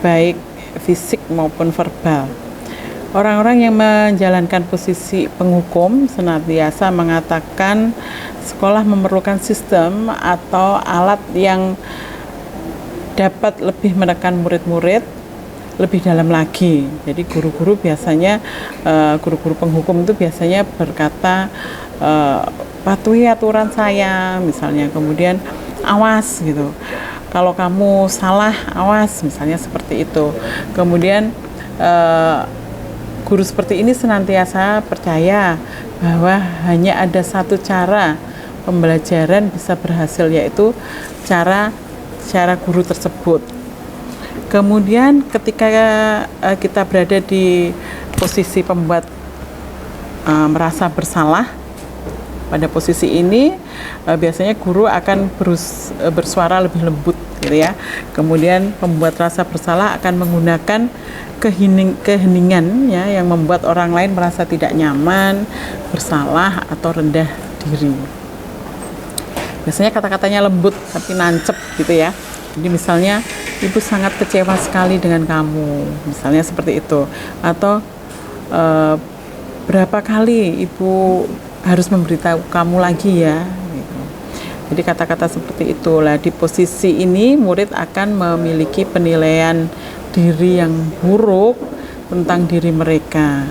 baik fisik maupun verbal. Orang-orang yang menjalankan posisi penghukum senantiasa mengatakan sekolah memerlukan sistem atau alat yang dapat lebih menekan murid-murid lebih dalam lagi. Jadi guru-guru biasanya, guru-guru penghukum itu biasanya berkata, patuhi aturan saya misalnya, kemudian awas gitu. Kalau kamu salah, awas misalnya seperti itu. Kemudian guru seperti ini senantiasa percaya bahwa hanya ada satu cara pembelajaran bisa berhasil, yaitu cara guru tersebut. Kemudian ketika kita berada di posisi pembuat merasa bersalah, pada posisi ini biasanya guru akan bersuara lebih lembut, gitu ya. Kemudian pembuat rasa bersalah akan menggunakan keheningan ya, yang membuat orang lain merasa tidak nyaman, bersalah atau rendah diri. Biasanya kata-katanya lembut tapi nancep gitu ya. Jadi misalnya, ibu sangat kecewa sekali dengan kamu, misalnya seperti itu. Atau berapa kali ibu harus memberitahu kamu lagi ya, gitu. Jadi kata-kata seperti itulah. Di posisi ini murid akan memiliki penilaian diri yang buruk tentang diri mereka.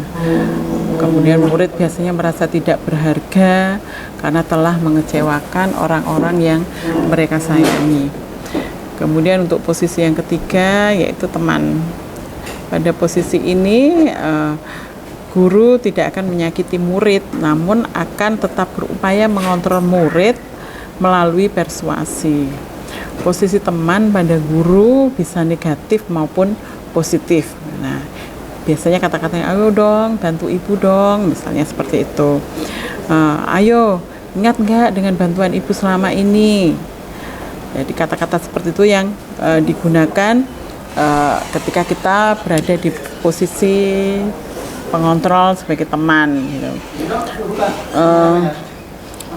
Kemudian murid biasanya merasa tidak berharga karena telah mengecewakan orang-orang yang mereka sayangi. Kemudian untuk posisi yang ketiga yaitu teman. Pada posisi ini guru tidak akan menyakiti murid, namun akan tetap berupaya mengontrol murid melalui persuasi. Posisi teman pada guru bisa negatif maupun positif. Nah, biasanya kata-katanya, ayo dong, bantu ibu dong, misalnya seperti itu. Ayo, ingat nggak dengan bantuan ibu selama ini? Jadi kata-kata seperti itu yang digunakan ketika kita berada di posisi pengontrol sebagai teman. Gitu.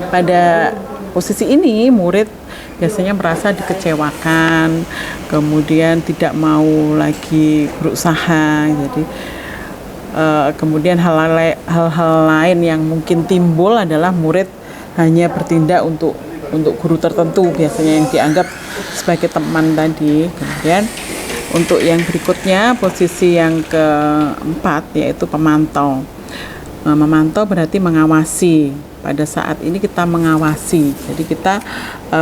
Pada posisi ini murid biasanya merasa dikecewakan, kemudian tidak mau lagi berusaha. Jadi kemudian hal-hal lain yang mungkin timbul adalah murid hanya bertindak untuk guru tertentu, biasanya yang dianggap sebagai teman tadi. Kemudian untuk yang berikutnya, posisi yang keempat yaitu pemantau. Memantau berarti mengawasi. Pada saat ini kita mengawasi, jadi kita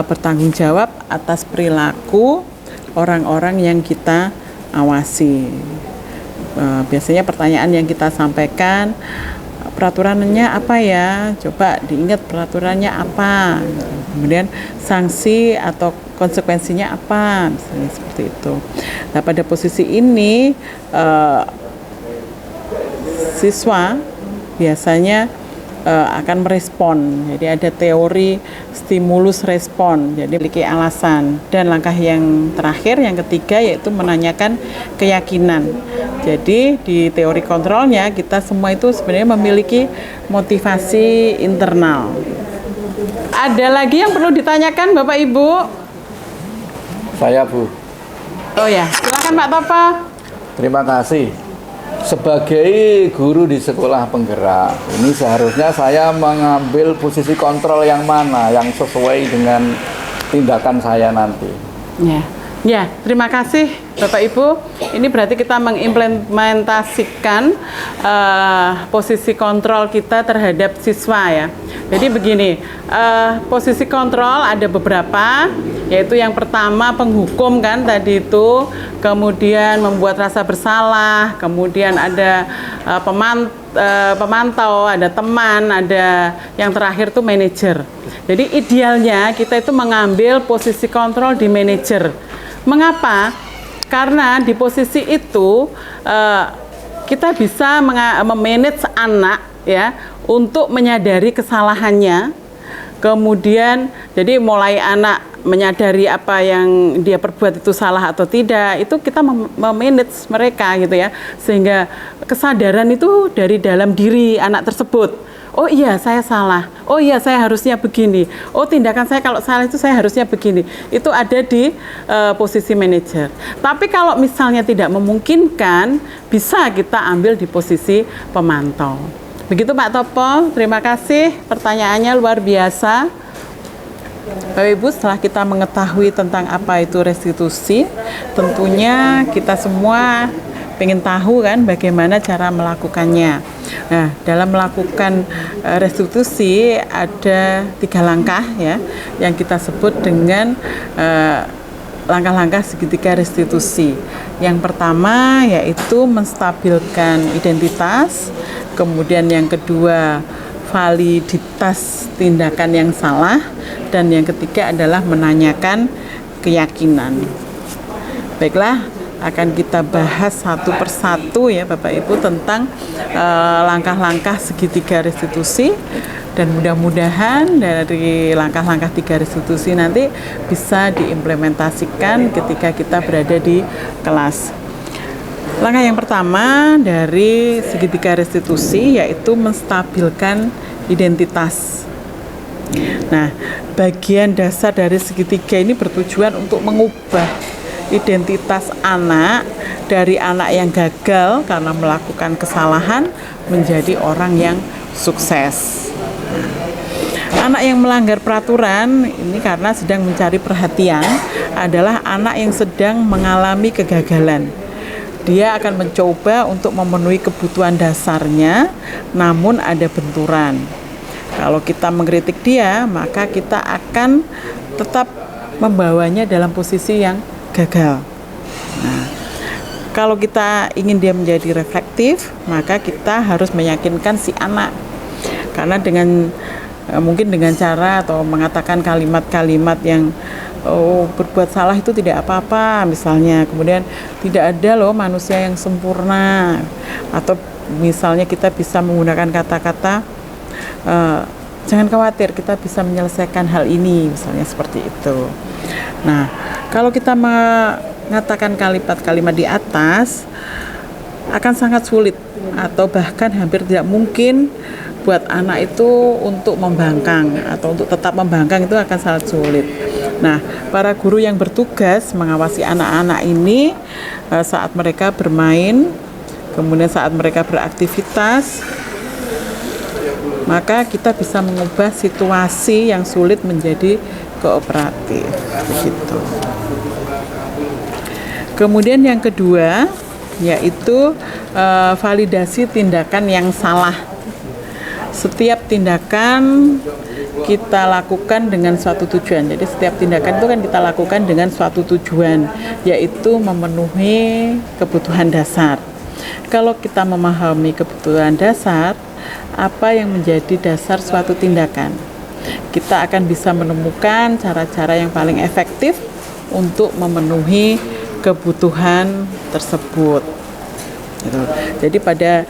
bertanggung jawab atas perilaku orang-orang yang kita awasi. Biasanya pertanyaan yang kita sampaikan, peraturannya apa ya? Coba diingat peraturannya apa. Kemudian sanksi atau konsekuensinya apa, misalnya seperti itu. Nah, pada posisi ini siswa biasanya akan merespon. Jadi ada teori stimulus respon, jadi memiliki alasan. Dan langkah yang terakhir, yang ketiga, yaitu menanyakan keyakinan. Jadi di teori kontrolnya kita semua itu sebenarnya memiliki motivasi internal. Ada lagi yang perlu ditanyakan Bapak Ibu? Saya, Bu. Oh ya, silakan Pak Topo. Terima kasih. Sebagai guru di sekolah penggerak, ini seharusnya saya mengambil posisi kontrol yang mana yang sesuai dengan tindakan saya nanti. Ya, terima kasih Bapak Ibu. Ini berarti kita mengimplementasikan posisi kontrol kita terhadap siswa ya. Jadi begini, posisi kontrol ada beberapa, yaitu yang pertama penghukum kan tadi itu, kemudian membuat rasa bersalah, kemudian ada pemantau, ada teman, ada yang terakhir tuh manajer. Jadi idealnya kita itu mengambil posisi kontrol di manajer. Mengapa? Karena di posisi itu kita bisa memanage anak ya untuk menyadari kesalahannya. Kemudian jadi mulai anak menyadari apa yang dia perbuat itu salah atau tidak, itu kita memanage mereka gitu ya, sehingga kesadaran itu dari dalam diri anak tersebut. Oh iya saya salah, oh iya saya harusnya begini, oh tindakan saya kalau salah itu saya harusnya begini. Itu ada di posisi manajer. Tapi kalau misalnya tidak memungkinkan, bisa kita ambil di posisi pemantau. Begitu Pak Topo, terima kasih, pertanyaannya luar biasa. Bapak Ibu, setelah kita mengetahui tentang apa itu restitusi, tentunya kita semua pengen tahu kan bagaimana cara melakukannya. Nah, dalam melakukan restitusi ada 3 langkah ya yang kita sebut dengan langkah-langkah segitiga restitusi. Yang pertama yaitu menstabilkan identitas, kemudian yang kedua validitas tindakan yang salah, dan yang ketiga adalah menanyakan keyakinan. Baiklah, akan kita bahas satu persatu ya Bapak Ibu tentang langkah-langkah segitiga restitusi, dan mudah-mudahan dari langkah-langkah 3 restitusi nanti bisa diimplementasikan ketika kita berada di kelas. Langkah yang pertama dari segitiga restitusi yaitu menstabilkan identitas. Nah, bagian dasar dari segitiga ini bertujuan untuk mengubah identitas anak dari anak yang gagal karena melakukan kesalahan menjadi orang yang sukses. Anak yang melanggar peraturan ini karena sedang mencari perhatian adalah anak yang sedang mengalami kegagalan. Dia akan mencoba untuk memenuhi kebutuhan dasarnya, namun ada benturan. Kalau kita mengkritik dia, maka kita akan tetap membawanya dalam posisi yang gagal. Nah, kalau kita ingin dia menjadi reflektif, maka kita harus meyakinkan si anak. Karena dengan mungkin dengan cara atau mengatakan kalimat-kalimat yang berbuat salah itu tidak apa-apa misalnya, kemudian tidak ada loh manusia yang sempurna, atau misalnya kita bisa menggunakan kata-kata jangan khawatir, kita bisa menyelesaikan hal ini, misalnya seperti itu. Nah, kalau kita mengatakan kalimat-kalimat di atas akan sangat sulit atau bahkan hampir tidak mungkin buat anak itu untuk membangkang atau untuk tetap membangkang, itu akan sangat sulit. Nah, para guru yang bertugas mengawasi anak-anak ini saat mereka bermain, kemudian saat mereka beraktivitas, maka kita bisa mengubah situasi yang sulit menjadi kooperatif, begitu. Kemudian yang kedua yaitu validasi tindakan yang salah. Setiap tindakan kita lakukan dengan suatu tujuan. Jadi setiap tindakan itu kan kita lakukan dengan suatu tujuan, yaitu memenuhi kebutuhan dasar. Kalau kita memahami kebutuhan dasar, apa yang menjadi dasar suatu tindakan, kita akan bisa menemukan cara-cara yang paling efektif untuk memenuhi kebutuhan tersebut. Gitu. Jadi pada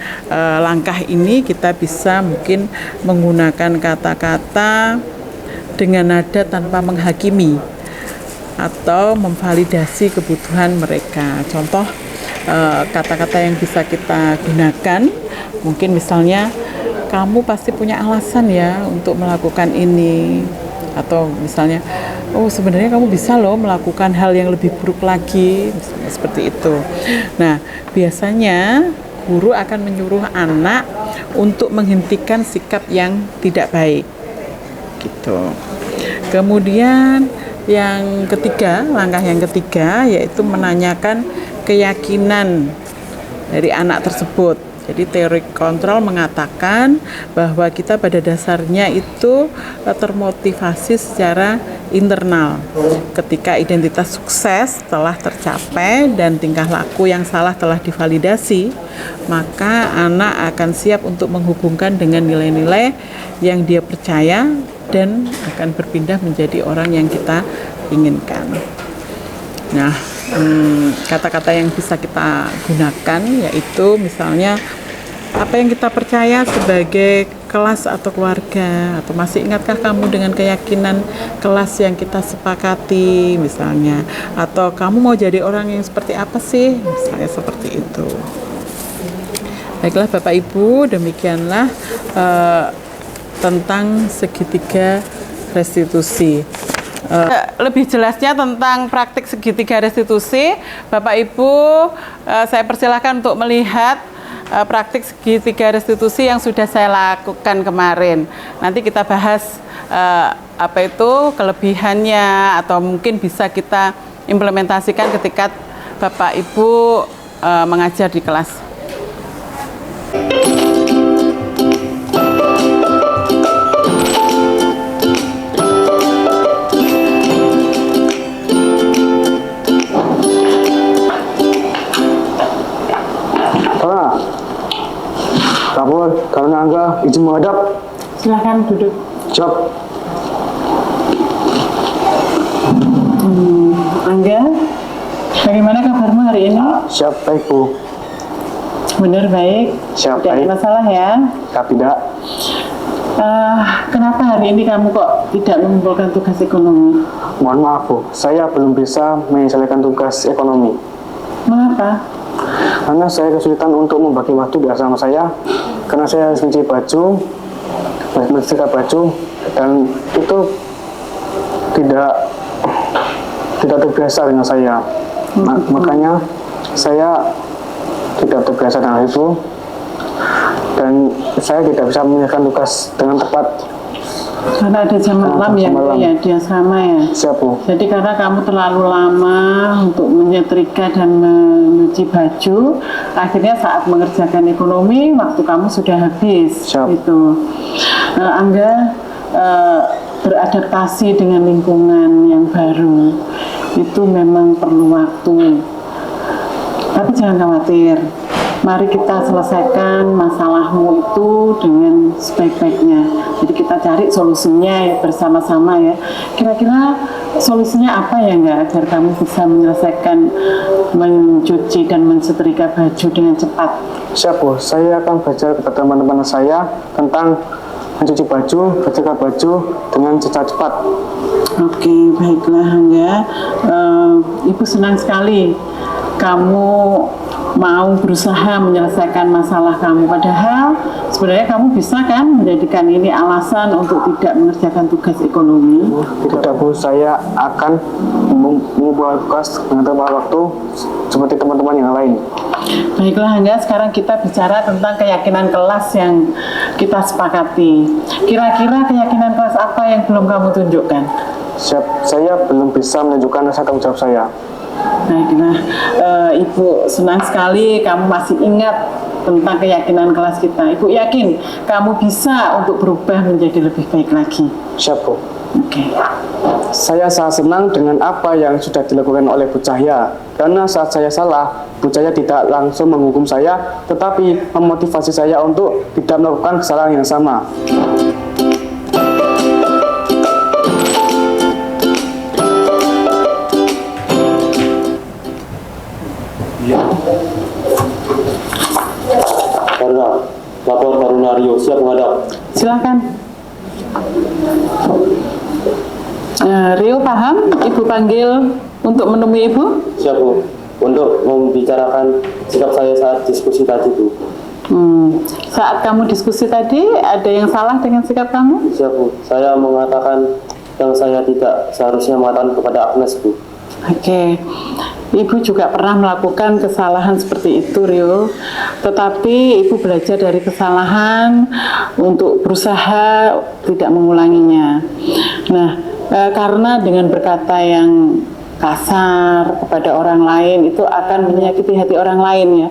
langkah ini kita bisa mungkin menggunakan kata-kata dengan nada tanpa menghakimi atau memvalidasi kebutuhan mereka. Contoh kata-kata yang bisa kita gunakan mungkin misalnya, kamu pasti punya alasan ya untuk melakukan ini, atau misalnya, oh sebenarnya kamu bisa loh melakukan hal yang lebih buruk lagi, misalnya seperti itu. Nah, biasanya guru akan menyuruh anak untuk menghentikan sikap yang tidak baik, gitu. Kemudian yang ketiga, langkah yang ketiga yaitu menanyakan keyakinan dari anak tersebut. Jadi teori kontrol mengatakan bahwa kita pada dasarnya itu termotivasi secara internal. Ketika identitas sukses telah tercapai dan tingkah laku yang salah telah divalidasi, maka anak akan siap untuk menghubungkan dengan nilai-nilai yang dia percaya dan akan berpindah menjadi orang yang kita inginkan. Nah, kata-kata yang bisa kita gunakan yaitu misalnya, apa yang kita percaya sebagai kelas atau keluarga, atau masih ingatkah kamu dengan keyakinan kelas yang kita sepakati misalnya, atau kamu mau jadi orang yang seperti apa sih, misalnya seperti itu. Baiklah Bapak Ibu, demikianlah tentang segitiga restitusi. Lebih jelasnya tentang praktik segitiga restitusi, Bapak Ibu, saya persilahkan untuk melihat praktik segitiga restitusi yang sudah saya lakukan kemarin. Nanti kita bahas apa itu kelebihannya, atau mungkin bisa kita implementasikan ketika Bapak Ibu mengajar di kelas. Kapol, karena Angga izin menghadap. Silahkan duduk. Siap. Angga, bagaimana kabarmu hari ini? Siap, baik Bu. Benar, baik. Siap, Tidak ada baik. masalah ya? Tidak. Kenapa hari ini kamu kok tidak mengumpulkan tugas ekonomi? Mohon maaf Bu, saya belum bisa menyelesaikan tugas ekonomi. Mengapa? Karena saya kesulitan untuk membagi waktu di asrama saya. Karena saya harus mencuci baju, mensetrika baju, dan itu tidak terbiasa dengan saya. Makanya saya tidak terbiasa dengan itu, dan saya tidak bisa menyelesaikan tugas dengan tepat. Karena ada jam malam ya, ya di asrama ya. Siap Bu. Jadi karena kamu terlalu lama untuk menyetrika dan mencuci baju, akhirnya saat mengerjakan ekonomi waktu kamu sudah habis. Siap. Gitu. Angga, beradaptasi dengan lingkungan yang baru itu memang perlu waktu. Tapi jangan khawatir, mari kita selesaikan masalahmu itu dengan sebaik-baiknya. Jadi kita cari solusinya ya, bersama-sama ya. Kira-kira solusinya apa ya enggak agar kamu bisa menyelesaikan mencuci dan mensetrika baju dengan cepat? Siap Bu, saya akan belajar kepada teman-teman saya tentang mencuci baju, mensetrika baju dengan cepat. Oke, baiklah Angga. Ibu senang sekali kamu mau berusaha menyelesaikan masalah kamu. Padahal sebenarnya kamu bisa kan menjadikan ini alasan untuk tidak mengerjakan tugas ekonomi. Tidak Bu, saya akan mengubah tugas dengan tepat waktu seperti teman-teman yang lain. Baiklah Angga, sekarang kita bicara tentang keyakinan kelas yang kita sepakati. Kira-kira keyakinan kelas apa yang belum kamu tunjukkan? Siap, saya belum bisa menunjukkan rasa tanggung jawab saya. Baiklah, Ibu senang sekali kamu masih ingat tentang keyakinan kelas kita. Ibu yakin kamu bisa untuk berubah menjadi lebih baik lagi. Siap Bu. Oke. Saya sangat senang dengan apa yang sudah dilakukan oleh Bu Cahya. Karena saat saya salah, Bu Cahya tidak langsung menghukum saya, tetapi memotivasi saya untuk tidak melakukan kesalahan yang sama. Karena lapor Barunario siap menghadap. Silakan. Rio paham? Ibu panggil untuk menemui Ibu? Siap Bu, untuk membicarakan sikap saya saat diskusi tadi Bu. Saat kamu diskusi tadi, ada yang salah dengan sikap kamu? Siap Bu, saya mengatakan yang saya tidak seharusnya mengatakan kepada Agnes Bu. Oke. Ibu juga pernah melakukan kesalahan seperti itu, Rio. Tetapi Ibu belajar dari kesalahan untuk berusaha tidak mengulanginya. Nah, karena dengan berkata yang kasar kepada orang lain itu akan menyakiti hati orang lain ya.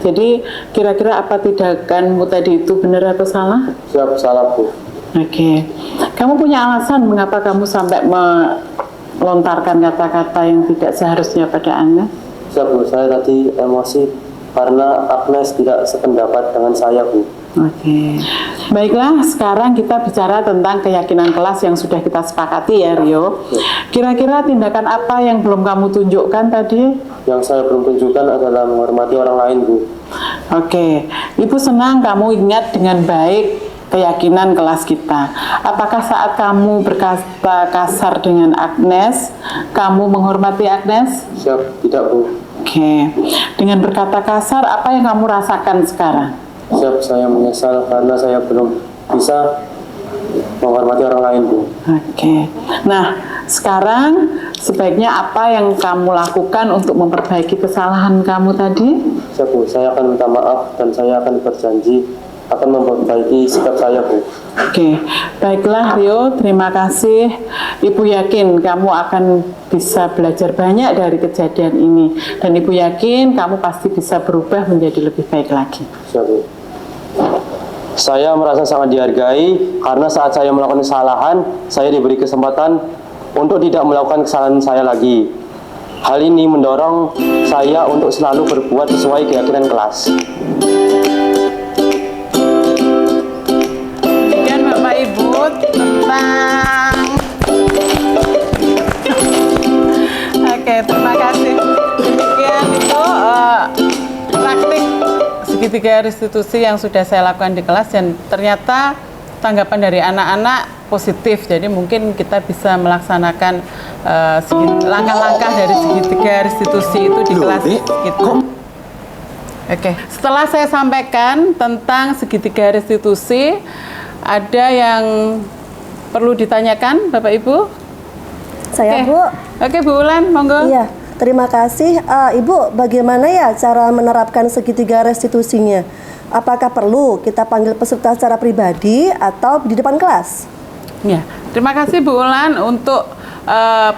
Jadi kira-kira apa tindakanmu tadi itu benar atau salah? Siap, salah Bu. Oke. Kamu punya alasan mengapa kamu sampai melontarkan kata-kata yang tidak seharusnya pada Agnes? Siap Bu, saya tadi emosi karena Agnes tidak sependapat dengan saya Bu. Oke. Baiklah, sekarang kita bicara tentang keyakinan kelas yang sudah kita sepakati ya Rio. Kira-kira tindakan apa yang belum kamu tunjukkan tadi? Yang saya belum tunjukkan adalah menghormati orang lain Bu. Oke. Ibu senang kamu ingat dengan baik keyakinan kelas kita. Apakah saat kamu berkata kasar dengan Agnes, kamu menghormati Agnes? Siap, tidak Bu. Oke. Dengan berkata kasar, apa yang kamu rasakan sekarang? Siap, saya menyesal karena saya belum bisa menghormati orang lain Bu. Oke. Nah, sekarang sebaiknya apa yang kamu lakukan untuk memperbaiki kesalahan kamu tadi? Siap Bu, saya akan minta maaf dan saya akan berjanji akan memperbaiki sikap saya Bu. Oke, baiklah Rio, terima kasih. Ibu yakin kamu akan bisa belajar banyak dari kejadian ini. Dan Ibu yakin kamu pasti bisa berubah menjadi lebih baik lagi. Siap Bu. Saya merasa sangat dihargai karena saat saya melakukan kesalahan, saya diberi kesempatan untuk tidak melakukan kesalahan saya lagi. Hal ini mendorong saya untuk selalu berbuat sesuai keyakinan kelas. Demikian Bapak Ibu tentang Oke, terima kasih. Demikian itu praktik segitiga restitusi yang sudah saya lakukan di kelas dan ternyata tanggapan dari anak-anak positif. Jadi mungkin kita bisa melaksanakan langkah-langkah dari segitiga restitusi itu di kelas kita. Oke, setelah saya sampaikan tentang segitiga restitusi, ada yang perlu ditanyakan, Bapak Ibu? Saya, Bu. Oke, Bu Ulan, monggo. Iya, terima kasih. Ibu, bagaimana ya cara menerapkan segitiga restitusinya? Apakah perlu kita panggil peserta secara pribadi atau di depan kelas? Ya, terima kasih Bu Ulan untuk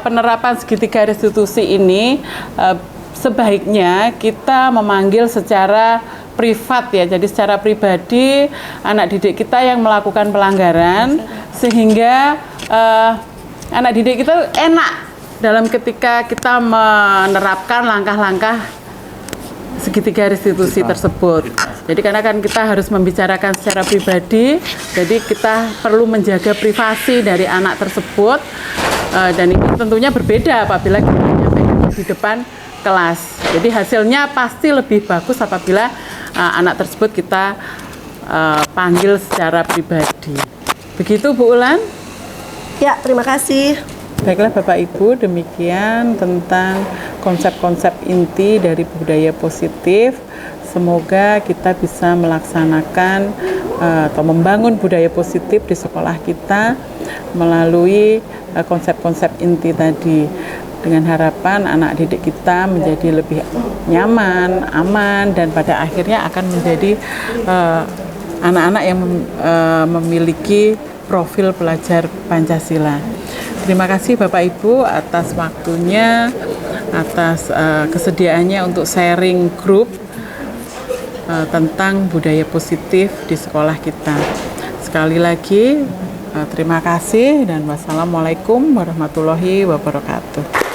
penerapan segitiga restitusi ini. Sebaiknya kita memanggil secara privat ya, jadi secara pribadi anak didik kita yang melakukan pelanggaran sehingga anak didik kita enak dalam ketika kita menerapkan langkah-langkah segitiga restitusi tersebut. Jadi karena kan kita harus membicarakan secara pribadi, jadi kita perlu menjaga privasi dari anak tersebut, dan ini tentunya berbeda apabila kita menyampaikan di depan kelas. Jadi hasilnya pasti lebih bagus apabila anak tersebut kita panggil secara pribadi. Begitu Bu Ulan? Ya, terima kasih. Baiklah Bapak Ibu, demikian tentang konsep-konsep inti dari budaya positif. Semoga kita bisa melaksanakan atau membangun budaya positif di sekolah kita melalui konsep-konsep inti tadi. Dengan harapan anak didik kita menjadi lebih nyaman, aman, dan pada akhirnya akan menjadi anak-anak yang memiliki profil pelajar Pancasila. Terima kasih Bapak Ibu atas waktunya, atas kesediaannya untuk sharing grup tentang budaya positif di sekolah kita. Sekali lagi terima kasih dan wassalamualaikum warahmatullahi wabarakatuh.